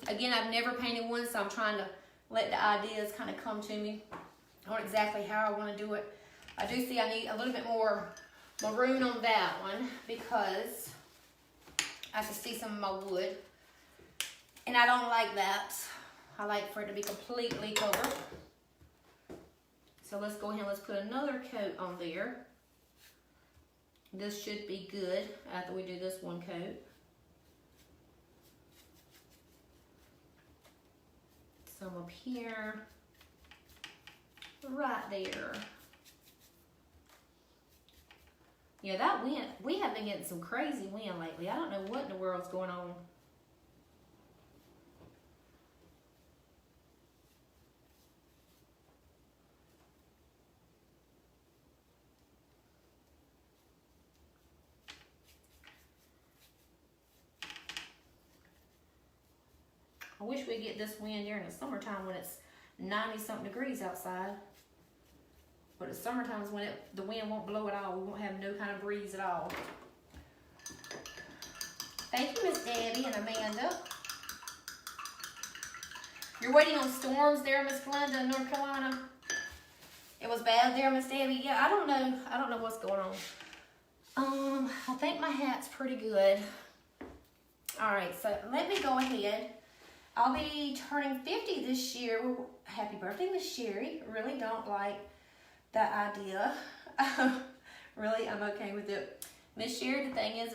[SPEAKER 1] Again, I've never painted one, so I'm trying to let the ideas kind of come to me on exactly how I want to do it. I do see I need a little bit more maroon on that one because I can see some of my wood. And I don't like that. I like for it to be completely covered. So let's go ahead and let's put another coat on there. This should be good after we do this one coat. Some up here, right there. Yeah, that wind, we have been getting some crazy wind lately. I don't know what in the world's going on. I wish we'd get this wind during the summertime when it's 90-something degrees outside. But the summertime is when the wind won't blow at all. We won't have no kind of breeze at all. Thank you, Miss Debbie and Amanda. You're waiting on storms there, Miss Glenda in North Carolina? It was bad there, Miss Debbie? Yeah, I don't know. I don't know what's going on. I think my hat's pretty good. All right, so let me go ahead. I'll be turning 50 this year. Happy birthday, Miss Sherry. Really don't like that idea. Really, I'm okay with it. Miss Sherry, the thing is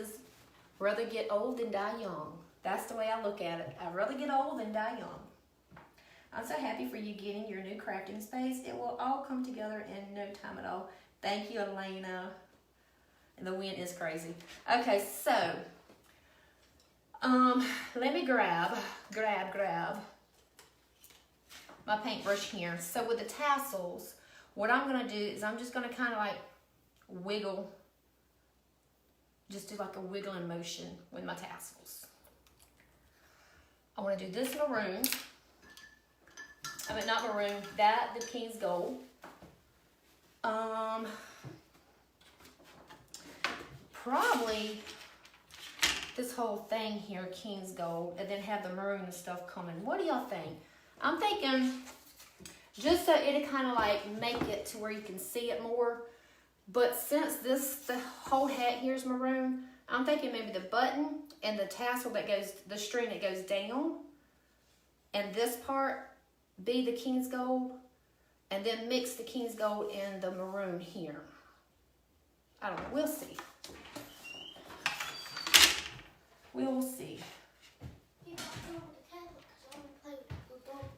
[SPEAKER 1] rather get old than die young. That's the way I look at it. I'd rather get old than die young. I'm so happy for you getting your new crafting space. It will all come together in no time at all. Thank you, Elena. And the wind is crazy. Okay, so let me grab my paintbrush here. So with the tassels, what I'm gonna do is I'm just gonna kind of like wiggle, just do like a wiggling motion with my tassels. I wanna do this maroon. I mean, not maroon, the King's Gold. Probably this whole thing here, King's Gold, and then have the maroon and stuff coming. What do y'all think? I'm thinking just so it'll kind of like make it to where you can see it more. But since the whole hat here is maroon, I'm thinking maybe the button and the tassel that goes, the string that goes down, and this part be the King's Gold, and then mix the King's Gold and the maroon here. I don't know, we'll see. We'll see.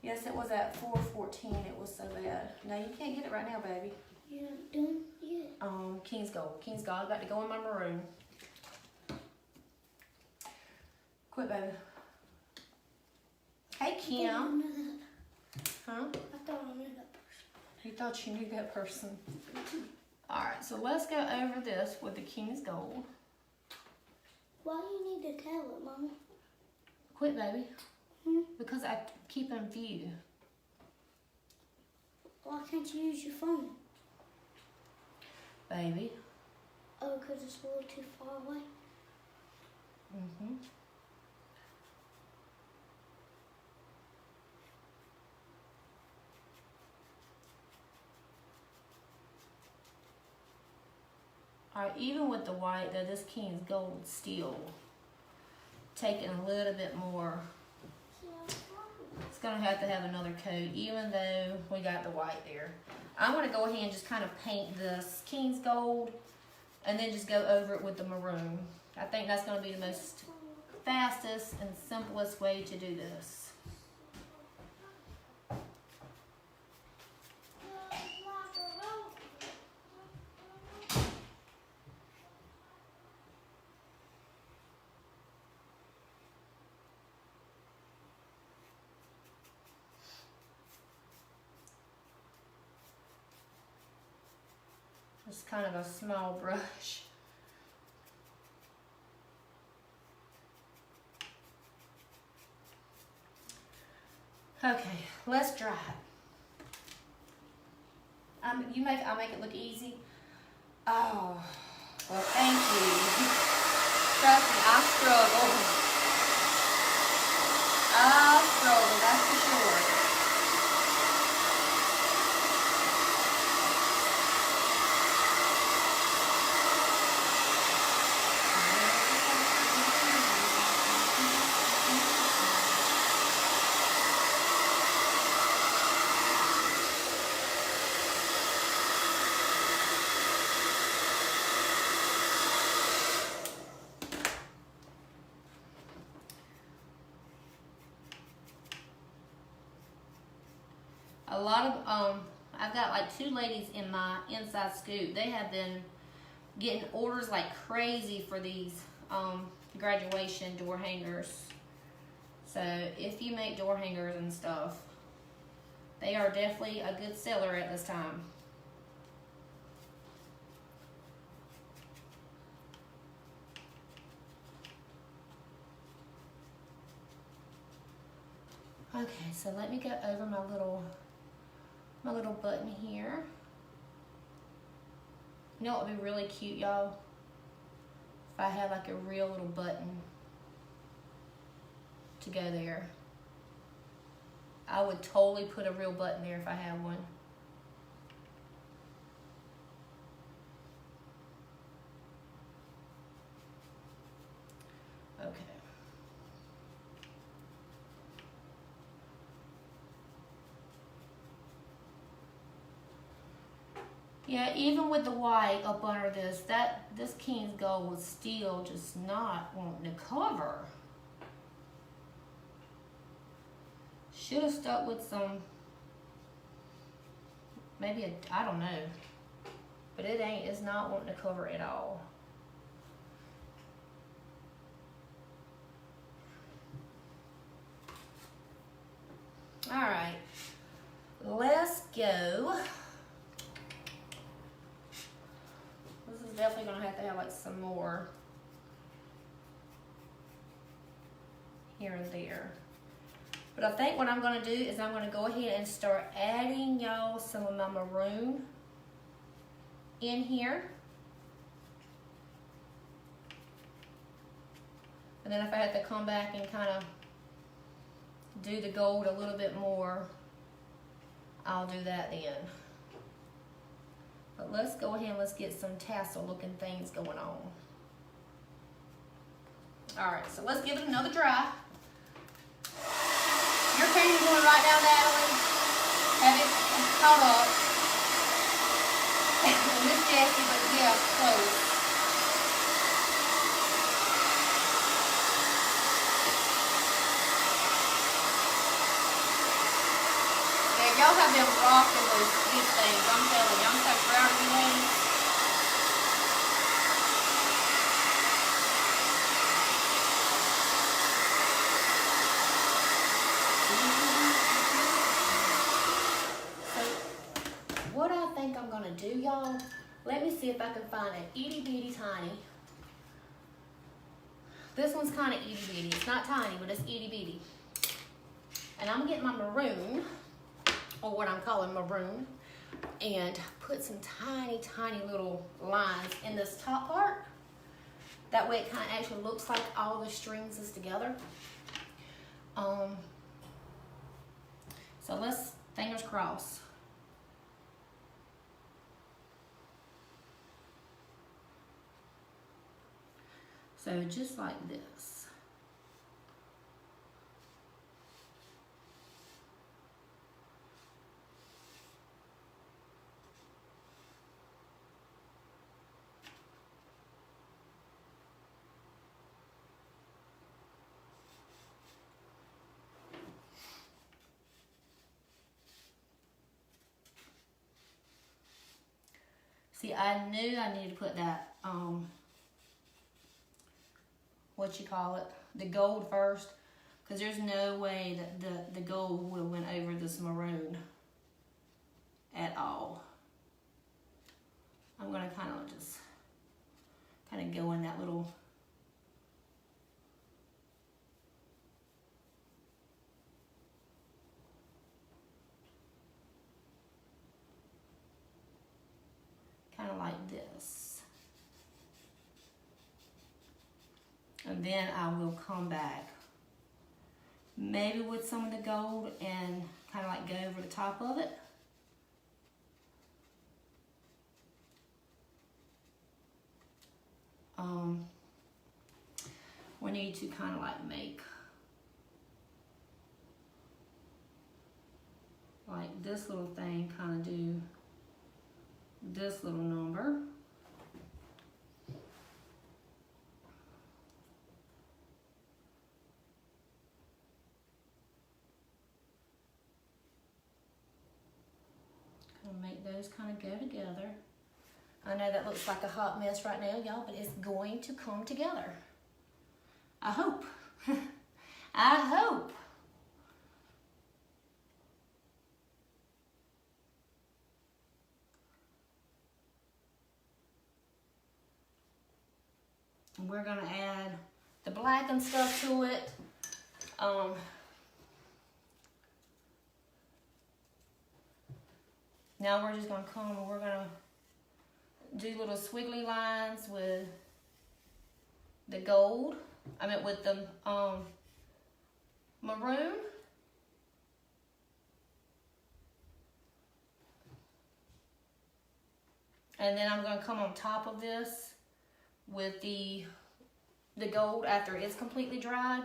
[SPEAKER 1] Yes, it was at 4:14. It was so bad. No, you can't get it right now, baby.
[SPEAKER 2] You're not done yet.
[SPEAKER 1] King's Gold. King's Gold. I've got to go in my maroon. Quit, baby. Hey, Kim. Huh?
[SPEAKER 2] I thought I knew that person.
[SPEAKER 1] You thought you knew that person. Alright, so let's go over this with the King's Gold.
[SPEAKER 2] Why do you need the tablet, Mama?
[SPEAKER 1] Quit, baby.
[SPEAKER 2] Hmm?
[SPEAKER 1] Because I keep in view.
[SPEAKER 2] Why can't you use your phone?
[SPEAKER 1] Baby.
[SPEAKER 2] Oh, because it's a little too far away?
[SPEAKER 1] Mm-hmm. Alright, even with the white, though, this King's Gold still taking a little bit more. It's going to have another coat, even though we got the white there. I'm going to go ahead and just kind of paint this King's Gold and then just go over it with the maroon. I think that's going to be the most fastest and simplest way to do this. Just kind of a small brush. Okay, let's dry it. I'll make it look easy. Oh, well, thank you. Trust me, I struggle, that's for sure. A lot of, I've got like 2 ladies in my inside scoop. They have been getting orders like crazy for these graduation door hangers. So if you make door hangers and stuff, they are definitely a good seller at this time. Okay, so let me go over my little button here. You know what would be really cute, y'all? If I had like a real little button to go there. I would totally put a real button there if I had one. Okay. Yeah, even with the white up under this, this King's Gold was still just not wanting to cover. Should have stuck with some, maybe I don't know. But it's not wanting to cover at all. All right, let's go. This is definitely gonna have to have like some more here and there. But I think what I'm gonna do is I'm gonna go ahead and start adding y'all some of my maroon in here. And then if I have to come back and kind of do the gold a little bit more, I'll do that then. But let's go ahead and let's get some tassel looking things going on. All right, so let's give it another dry. Your painting going right now, Natalie? Have it caught up. Miss Jessie, but yeah, close. Yeah, y'all have been rocking these things. I'm telling you, I'm so proud of you ladies. I can find an itty bitty tiny. This one's kind of itty bitty. It's not tiny, but it's itty bitty. And I'm getting my maroon, or what I'm calling maroon, and put some tiny, tiny little lines in this top part. That way it kind of actually looks like all the strings is together. So let's, fingers crossed. So just like this. See, I knew I needed to put that, what you call it, the gold first, because there's no way that the gold would have went over this maroon at all. I'm going to kind of just go in that little, kind of like this. And then I will come back, maybe with some of the gold, and kind of like go over the top of it. We need to kind of like make like this little thing, kind of do this little number. Make those kind of go together. I know that looks like a hot mess right now, y'all, but it's going to come together. I hope. I hope. And we're gonna add the black and stuff to it. Now we're just gonna come and we're gonna do little squiggly lines with the gold. I mean with the maroon. And then I'm gonna come on top of this with the gold after it's completely dried.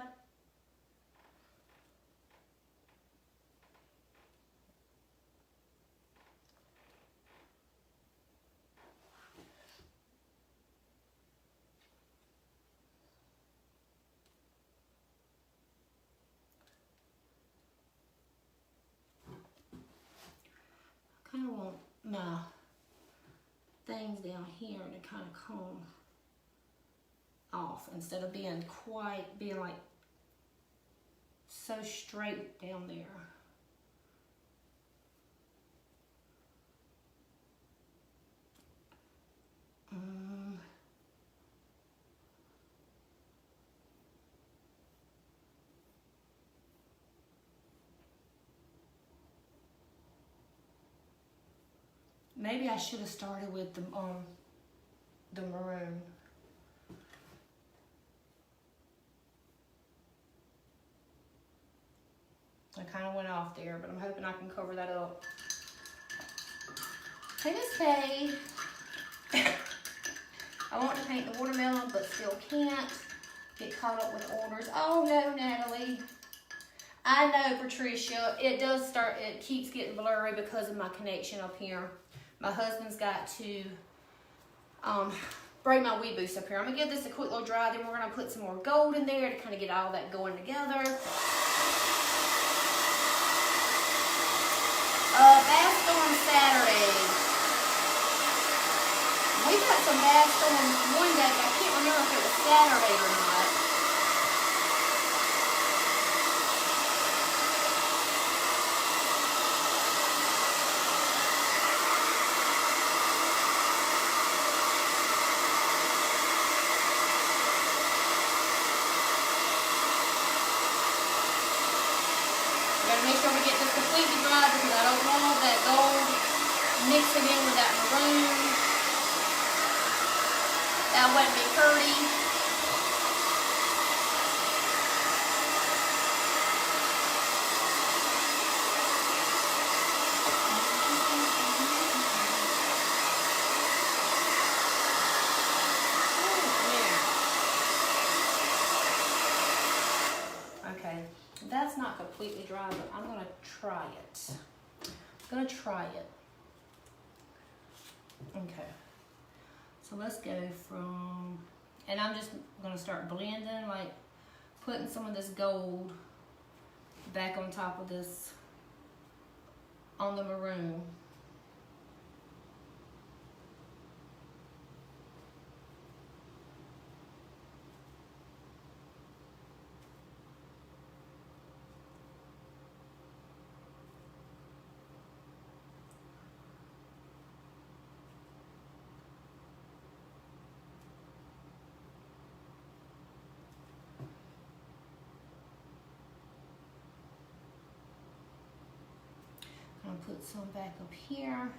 [SPEAKER 1] I kind of want my things down here to kind of come off instead of being like so straight down there. Maybe I should have started with the maroon. I kind of went off there, but I'm hoping I can cover that up. To this day, I want to paint the watermelon, but still can't. Get caught up with orders. Oh no, Natalie. I know, Patricia. It keeps getting blurry because of my connection up here. My husband's got to braid my wee boots up here. I'm going to give this a quick little dry, then we're going to put some more gold in there to kind of get all that going together. Bad storm Saturday. We got some bad storms one day, but I can't remember if it was Saturday or not. completely dry because I don't want that gold mixing in with that maroon. That wouldn't be pretty. Okay, that's not completely dry, but I'm gonna try it. Okay, so let's go from, and I'm just gonna start blending, like putting some of this gold back on top of this, on the maroon. I'm gonna put some back up here,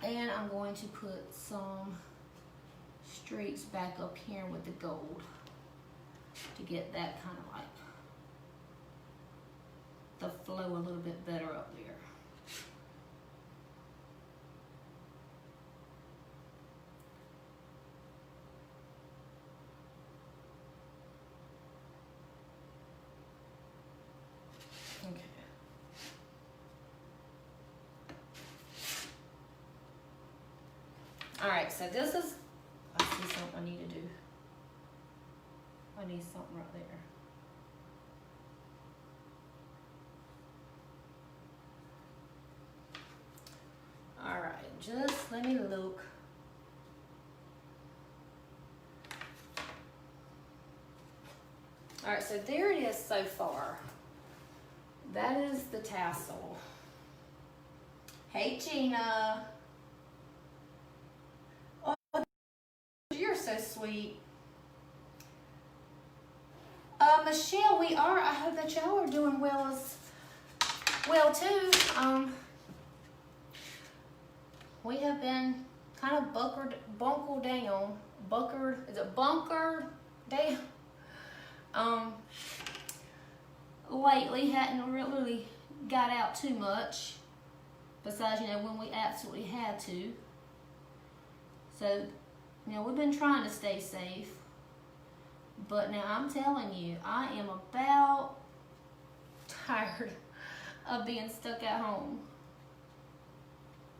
[SPEAKER 1] and I'm going to put some streaks back up here with the gold to get that kind of like the flow a little bit better up there. Okay. All right, so this is, I see something I need to do. I need something right there. All right, just let me look. All right, so there it is so far. That is the tassel. Hey, Gina. Oh, you're so sweet. Michelle, we are. I hope that y'all are doing well too. We have been kind of bunkered down. Is it bunkered down? Lately hadn't really got out too much. Besides, when we absolutely had to. So, we've been trying to stay safe. But now I'm telling you, I am about tired of being stuck at home.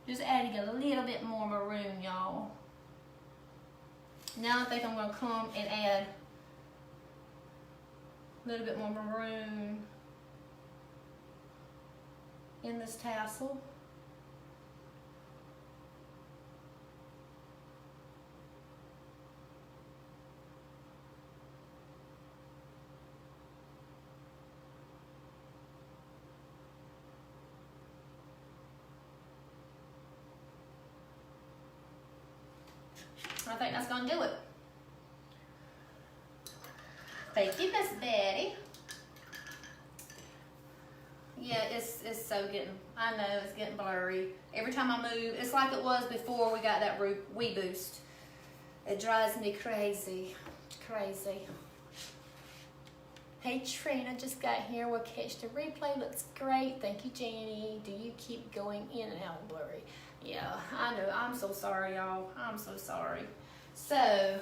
[SPEAKER 1] Just adding a little bit more maroon, y'all. Now I think I'm gonna come and add a little bit more maroon in this tassel. I think that's gonna do it. Thank you, Miss Betty. Yeah, it's so getting, I know it's getting blurry. Every time I move, it's like it was before we got that wee boost. It drives me crazy, crazy. Hey Trina, just got here. We'll catch the replay. Looks great. Thank you, Janie. Do you keep going in and out blurry? Yeah, I know. I'm so sorry, y'all. I'm so sorry. So,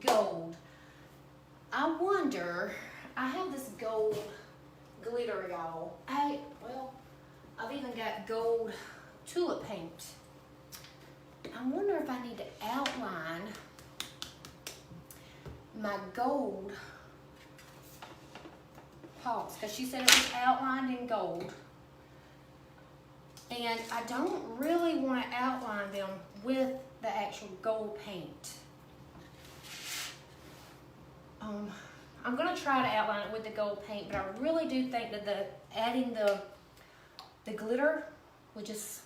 [SPEAKER 1] gold. I wonder, I have this gold glitter, y'all. I've even got gold tulip paint. I wonder if I need to outline my gold pots, because she said it was outlined in gold. And I don't really want to outline them with the actual gold paint. I'm going to try to outline it with the gold paint, but I really do think that adding the glitter would just,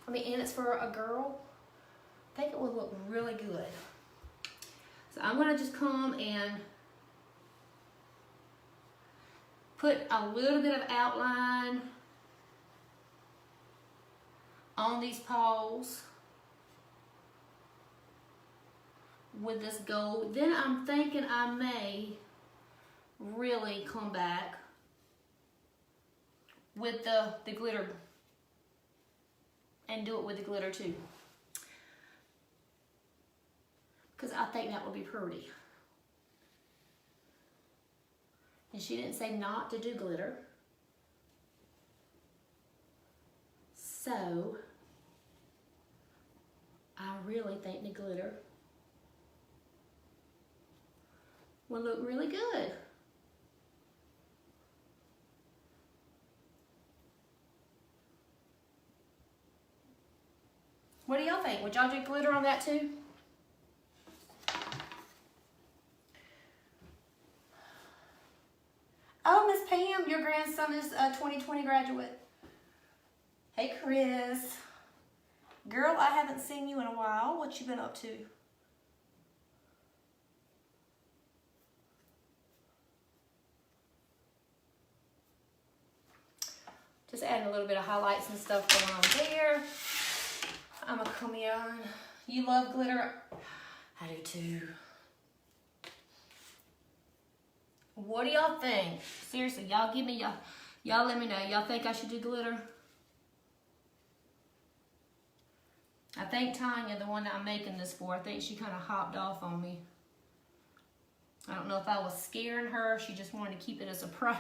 [SPEAKER 1] and it's for a girl, I think it would look really good. So I'm going to just come and put a little bit of outline on these paws with this gold. Then I'm thinking I may really come back with the glitter and do it with the glitter too, because I think that would be pretty. And she didn't say not to do glitter. So, I really think the glitter will look really good. What do y'all think? Would y'all do glitter on that too? Oh, Miss Pam, your grandson is a 2020 graduate. Hey, Chris. Girl, I haven't seen you in a while. What you been up to? Just adding a little bit of highlights and stuff going on there. I'm gonna come in. You love glitter? I do too. What do y'all think? Seriously, y'all give me y'all let me know. Y'all think I should do glitter? I think Tanya, the one that I'm making this for, I think she kind of hopped off on me. I don't know if I was scaring her, she just wanted to keep it a surprise,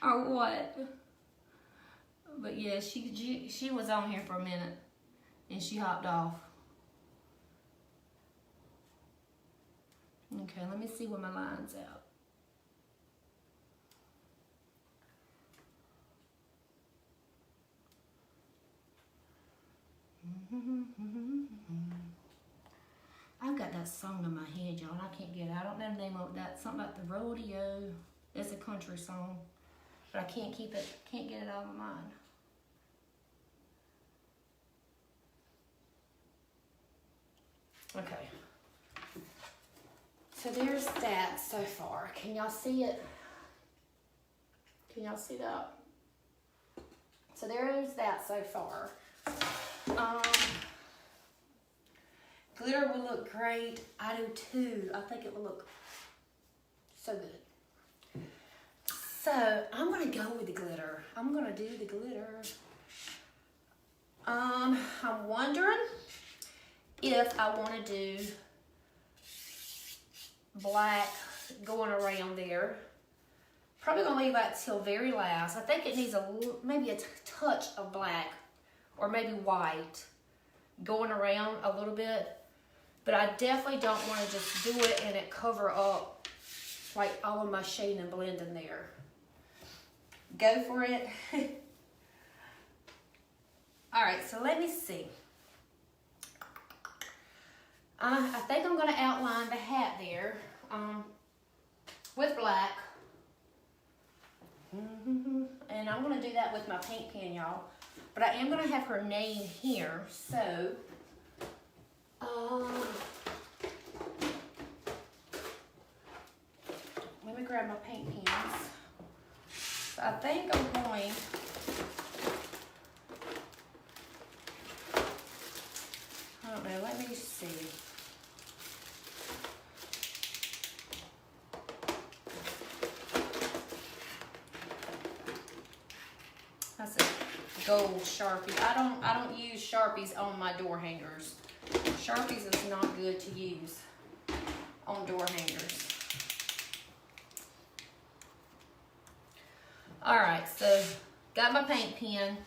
[SPEAKER 1] or what. But yeah, she was on here for a minute, and she hopped off. Okay, let me see where my line's out. I've got that song in my head, y'all, and I can't get it. I don't know the name of that. Something about the rodeo. It's a country song, but I can't get it out of my mind. Okay. So there's that so far. Can y'all see it? Can y'all see that? So there's that so far. Glitter will look great. I do too. I think it will look so good. So I'm gonna go with the glitter. I'm gonna do the glitter. I'm wondering if I want to do black going around there. Probably gonna leave that till very last. I think it needs maybe a touch of black or maybe white going around a little bit. But I definitely don't want to just do it and it cover up like all of my shading and blending there. Go for it. All right, so let me see. I think I'm going to outline the hat there with black. And I'm going to do that with my paint pen, y'all. But I am going to have her name here, so let me grab my paint pens. So I think I'm going I don't know, let me see. That's a gold Sharpie. I don't use Sharpies on my door hangers. Sharpies is not good to use on door hangers. Alright, so got my paint pen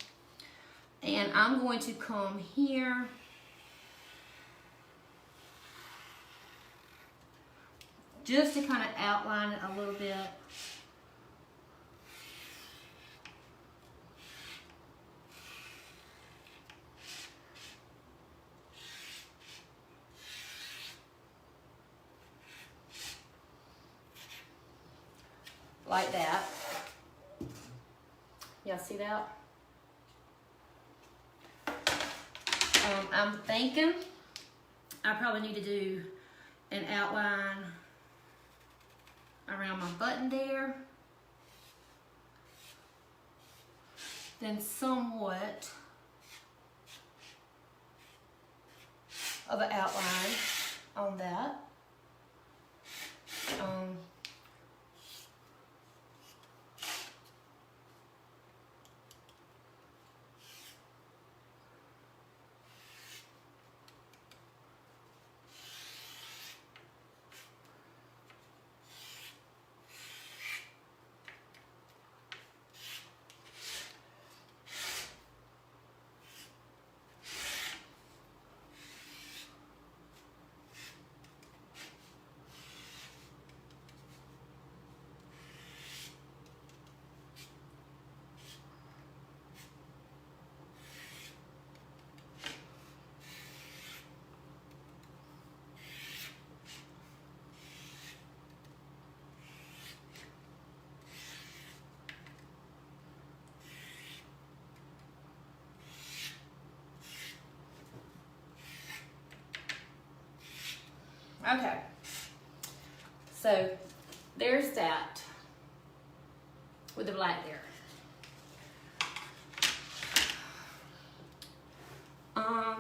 [SPEAKER 1] and I'm going to come here just to kind of outline it a little bit. Like that. Y'all see that? I'm thinking I probably need to do an outline around my button there. then somewhat of an outline on that. Okay, so there's that with the black there. I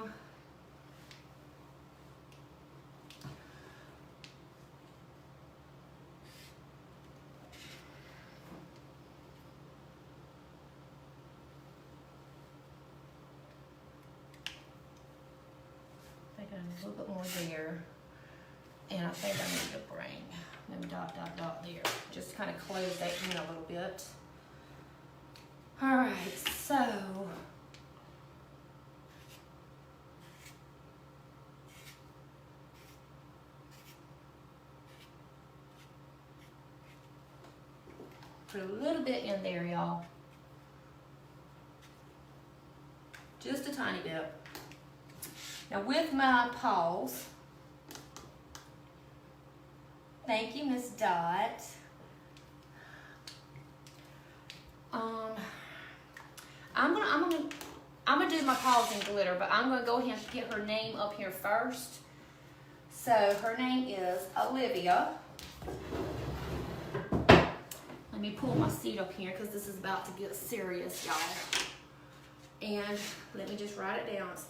[SPEAKER 1] think I need a little bit more there. And I think I need to bring maybe dot, dot, dot there. Just kind of close that in a little bit. All right, so put a little bit in there, y'all. Just a tiny bit. Now with my paws, thank you, Miss Dot. I'm gonna do my paws in glitter, but I'm gonna go ahead and get her name up here first. So her name is Olivia. Let me pull my seat up here because this is about to get serious, y'all. And let me just write it down. It's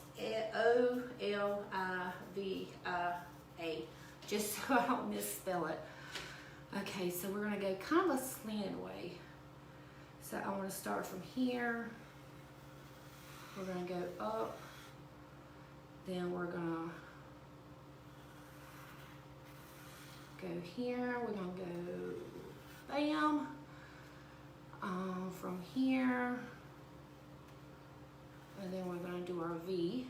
[SPEAKER 1] Olivia, just so I don't misspell it. Okay, so we're gonna go kind of a slanted way. So I want to start from here. We're gonna go up. Then we're gonna go here. We're gonna go bam. From here. And then we're gonna do our V.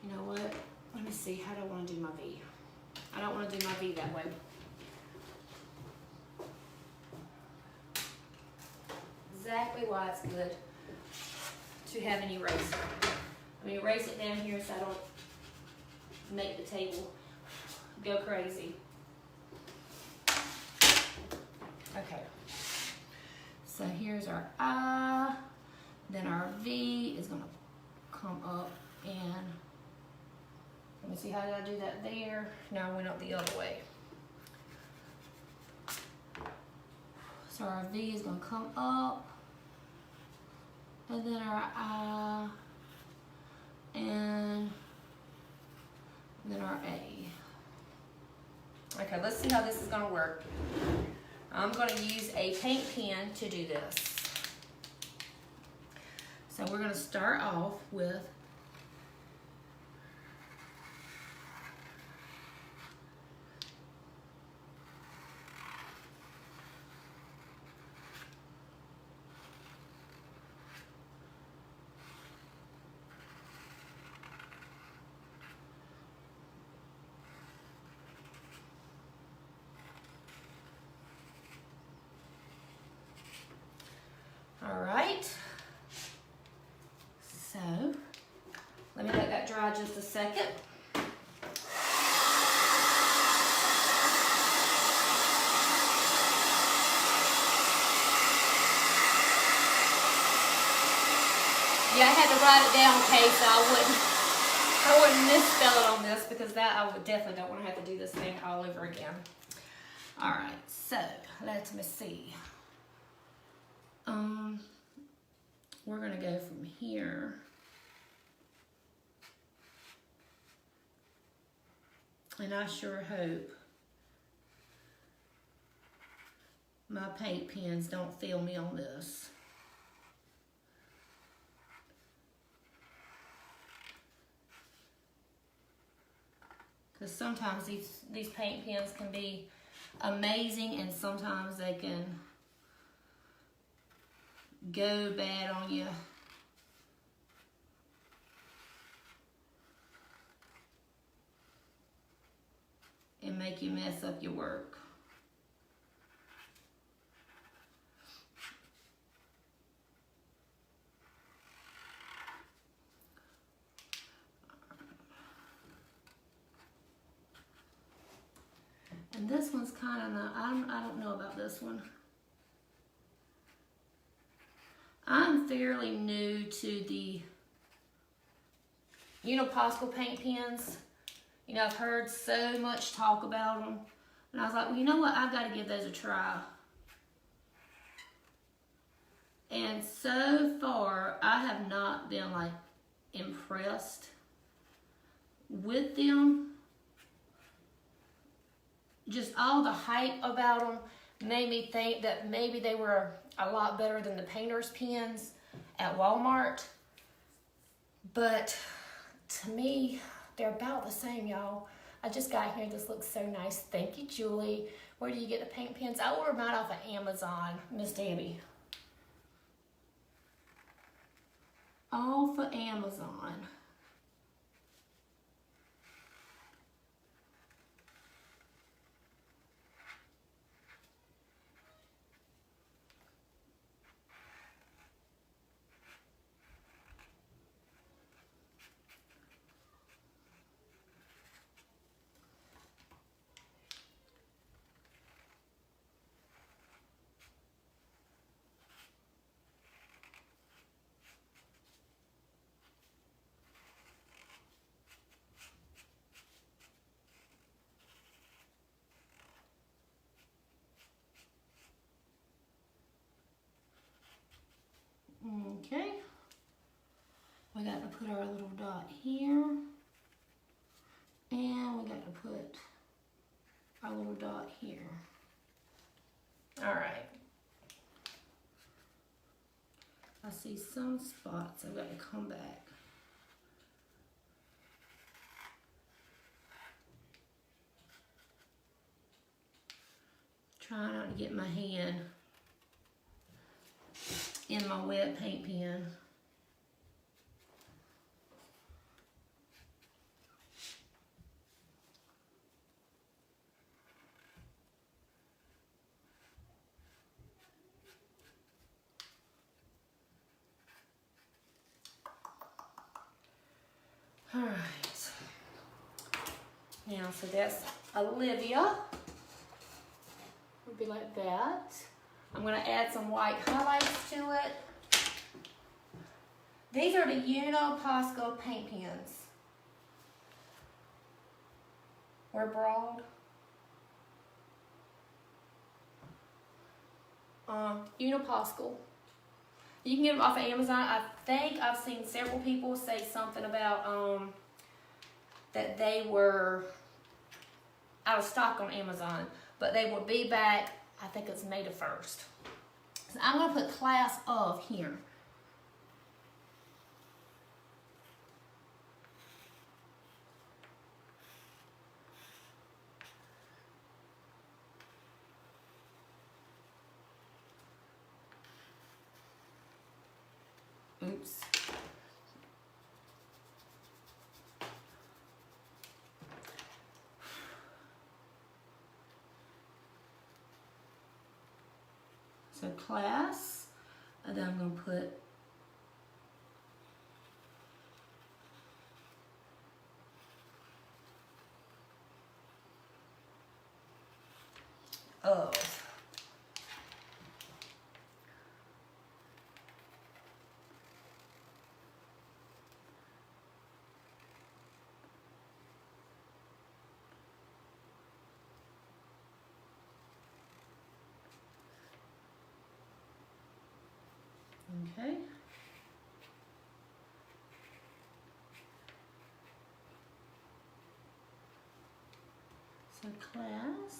[SPEAKER 1] You know what? Let me see, how do I wanna do my V? I don't wanna do my V that way. Exactly why it's good to have an eraser. I'm gonna erase it down here so I don't make the table go crazy. Okay. So here's our I, then our V is gonna come up and let me see, how did I do that there? Now I went up the other way. So our V is gonna come up and then our I and then our A. Okay, let's see how this is gonna work. I'm gonna use a paint pen to do this. So we're gonna start off with so let me let that dry just a second. Yeah, I had to write it down, okay, so I wouldn't misspell it on this because that I would definitely don't want to have to do this thing all over again. All right, so let me see. We're gonna go from here. And I sure hope my paint pens don't fail me on this. Because sometimes these paint pens can be amazing, and sometimes they can go bad on you. And make you mess up your work. And this one's kind of not, I don't know about this one. I'm fairly new to the, Posco paint pens. I've heard so much talk about them. And I was like, well, you know what? I've got to give those a try. And so far, I have not been, impressed with them. Just all the hype about them made me think that maybe they were a lot better than the painter's pens at Walmart. But to me, they're about the same, y'all. I just got here. This looks so nice. Thank you, Julie. Where do you get the paint pens? I ordered mine off of Amazon, Miss Debbie. All for Amazon. Okay, we got to put our little dot here, and we got to put our little dot here. All right. I see some spots. I've got to come back. Try not to get my hand in my wet paint pen. All right. Now, so that's Olivia. Would be like that. I'm going to add some white highlights to it. These are the Posco paint pens. We're broad. Posco. You can get them off of Amazon. I think I've seen several people say something about that they were out of stock on Amazon, but they will be back. I think it's May the 1st. So I'm going to put class of here. Oops. So class, and then I'm going to put of. So class.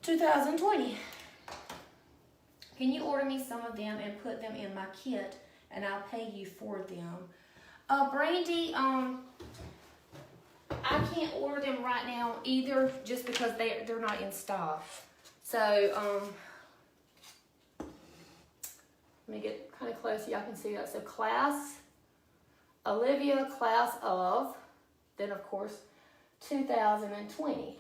[SPEAKER 1] Of 2020. Can you order me some of them and put them in my kit, and I'll pay you for them? Brandy, I can't order them right now either, just because they're not in stock. So, let me get kind of close so y'all can see that. So class, Olivia, class of, then of course, 2020.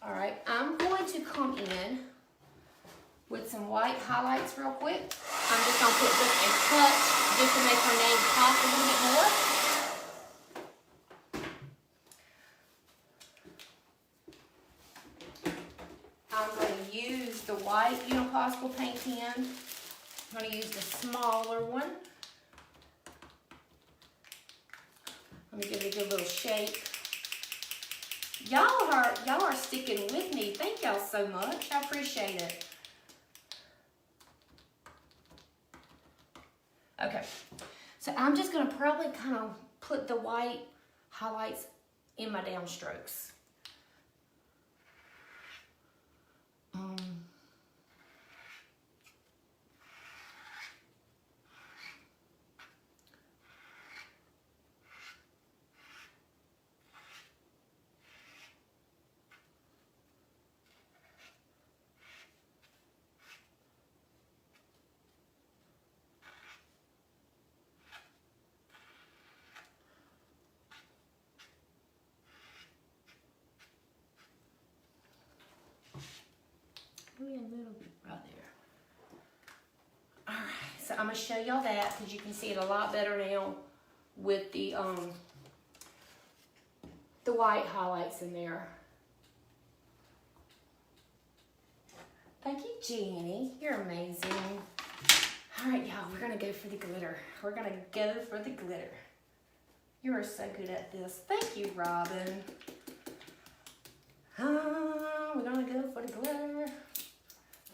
[SPEAKER 1] All right, I'm going to come in with some white highlights real quick. I'm just gonna put just a touch just to make her name pop a little bit more. I'm going to use the white Posco paint pen. I'm going to use the smaller one. Let me give it a good little shake. Y'all are sticking with me. Thank y'all so much. I appreciate it. Okay, so I'm just going to probably kind of put the white highlights in my downstrokes. Maybe a little bit right there. All right, so I'm gonna show y'all that because you can see it a lot better now with the white highlights in there. Thank you, Jenny. You're amazing. All right, y'all, we're gonna go for the glitter. We're gonna go for the glitter. You are so good at this. Thank you, Robin. We're gonna go for the glitter.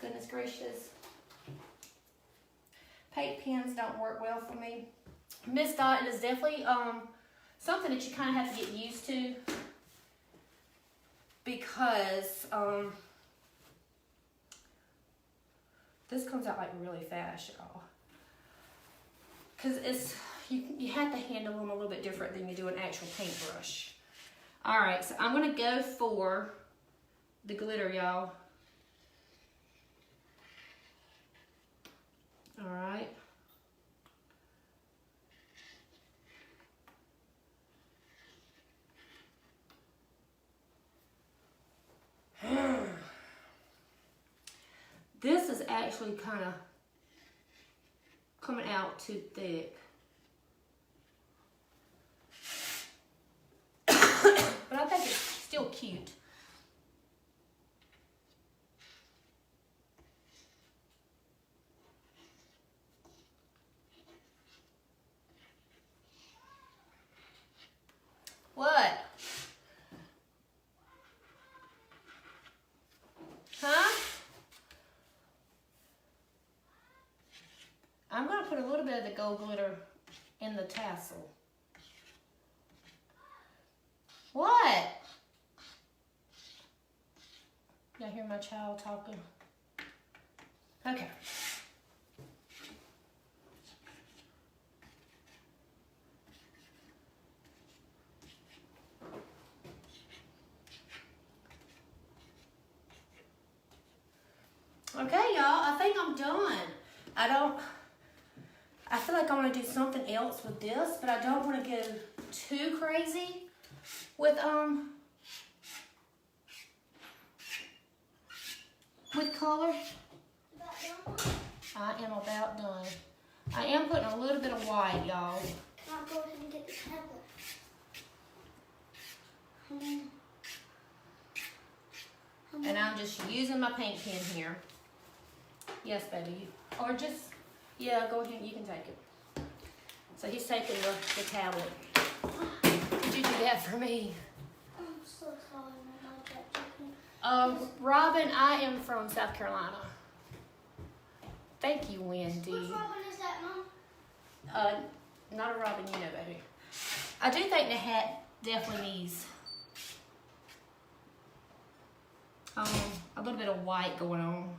[SPEAKER 1] Goodness gracious. Paint pens don't work well for me. Miss Dot is definitely something that you kind of have to get used to, because this comes out like really fast, y'all. Because it's you have to handle them a little bit different than you do an actual paintbrush. All right, so I'm gonna go for the glitter, y'all. All right. This is actually kind of coming out too thick. But I think it's still cute. What? Huh? I'm going to put a little bit of the gold glitter in the tassel. What? Y'all hear my child talking? Okay. Okay, y'all, I think I'm done. I feel like I want to do something else with this, but I don't want to go too crazy with color.
[SPEAKER 2] About done?
[SPEAKER 1] I am about done. I am putting a little bit of white, y'all.
[SPEAKER 2] Can I go ahead and get the tablet?
[SPEAKER 1] And I'm just using my paint pen here. Yes, baby. Or just, yeah, go ahead, you can take it. So he's taking the tablet. Did you do that for me?
[SPEAKER 2] I'm so sorry,
[SPEAKER 1] Robin, I am from South Carolina. Thank you, Wendy.
[SPEAKER 2] Which Robin is that, Mom?
[SPEAKER 1] Not a Robin, you know, baby. I do think the hat definitely needs a little bit of white going on,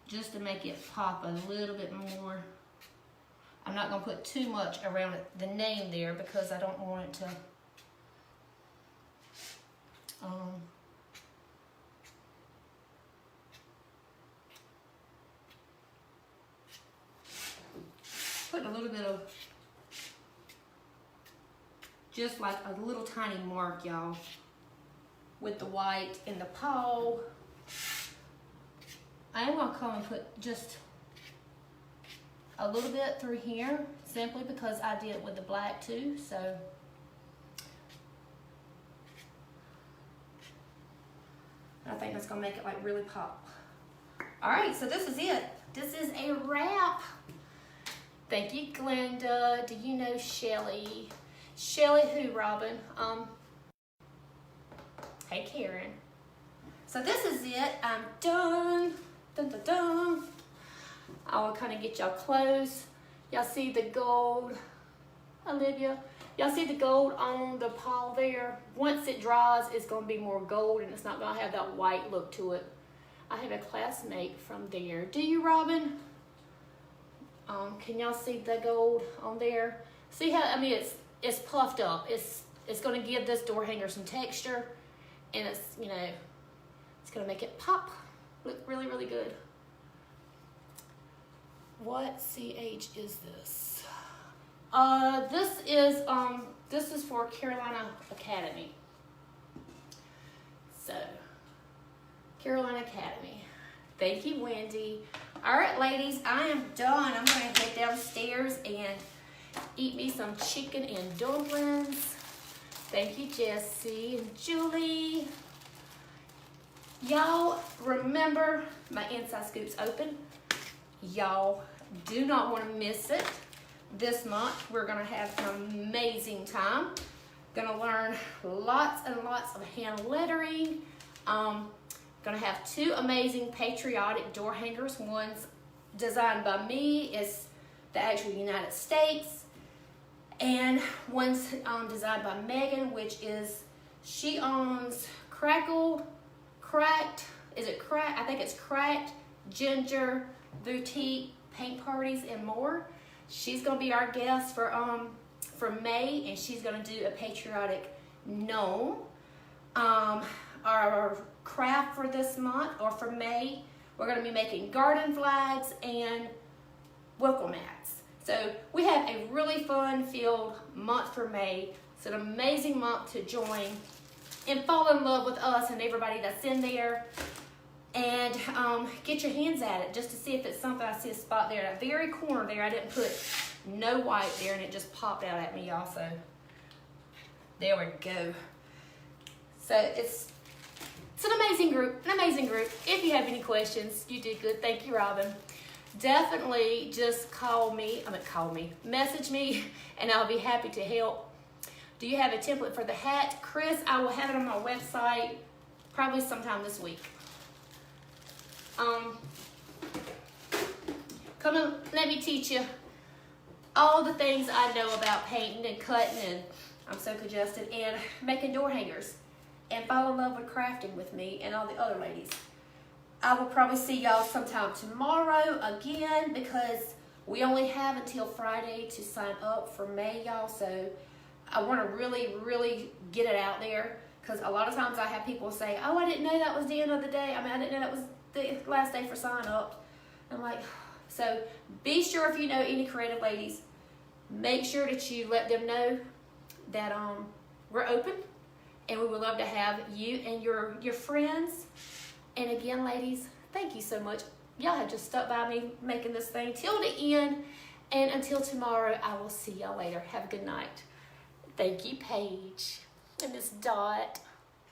[SPEAKER 1] just to make it pop a little bit more. I'm not gonna put too much around the name there because I don't want it to put a little bit of, just like a little tiny mark, y'all, with the white in the paw. I am gonna come and put just a little bit through here, simply because I did it with the black too, so. I think that's gonna make it like really pop. All right, so this is it. This is a wrap. Thank you, Glenda. Do you know Shelly? Shelly who, Robin? Hey, Karen. So this is it. I'm done. Dun, dun, dun. I'll kind of get y'all close. Y'all see the gold, Olivia? Y'all see the gold on the paw there? Once it dries, it's gonna be more gold and it's not gonna have that white look to it. I have a classmate from there. Do you, Robin? Can y'all see the gold on there? See how, I mean, it's puffed up. It's gonna give this door hanger some texture, and it's, you know, it's gonna make it pop, look really, really good. What CH is this? This is for Carolina Academy. So, Carolina Academy. Thank you, Wendy. All right, ladies, I am done. I'm gonna head downstairs and eat me some chicken and dumplings. Thank you, Jessie and Julie. Y'all remember my Inside Scoops open. Y'all do not want to miss it. This month we're gonna have an amazing time. Gonna learn lots and lots of hand lettering. Gonna have two amazing Patriotic door hangers. One's designed by me, it's the actual United States, and one's designed by Megan, which is, she owns Cracked, I think it's Cracked Ginger Boutique Paint Parties and More. She's gonna be our guest for May, and she's gonna do a patriotic gnome. Our craft for this month, or for May, we're gonna be making garden flags and welcome mats. So we have a really fun-filled month for May. It's an amazing month to join and fall in love with us and everybody that's in there. And get your hands at it just to see if it's something. I see a spot there at the very corner there. I didn't put no white there, and it just popped out at me also. There we go. So it's an amazing group, If you have any questions, you did good. Thank you, Robin. Definitely just message me, and I'll be happy to help. Do you have a template for the hat? Chris, I will have it on my website probably sometime this week. Come and let me teach you all the things I know about painting and cutting, and I'm so congested, and making door hangers, and fall in love with crafting with me and all the other ladies. I will probably see y'all sometime tomorrow again, because we only have until Friday to sign up for May, y'all, so I want to really, really get it out there, because a lot of times I have people say, oh, I didn't know that was the end of the day. I didn't know that was the last day for sign up. I'm like, so be sure, if you know any creative ladies, make sure that you let them know that we're open, and we would love to have you and your friends. And again, ladies, Thank you so much. Y'all have just stuck by me making this thing till the end. And until tomorrow, I will see y'all later. Have a good night. Thank you, Paige and Miss Dot.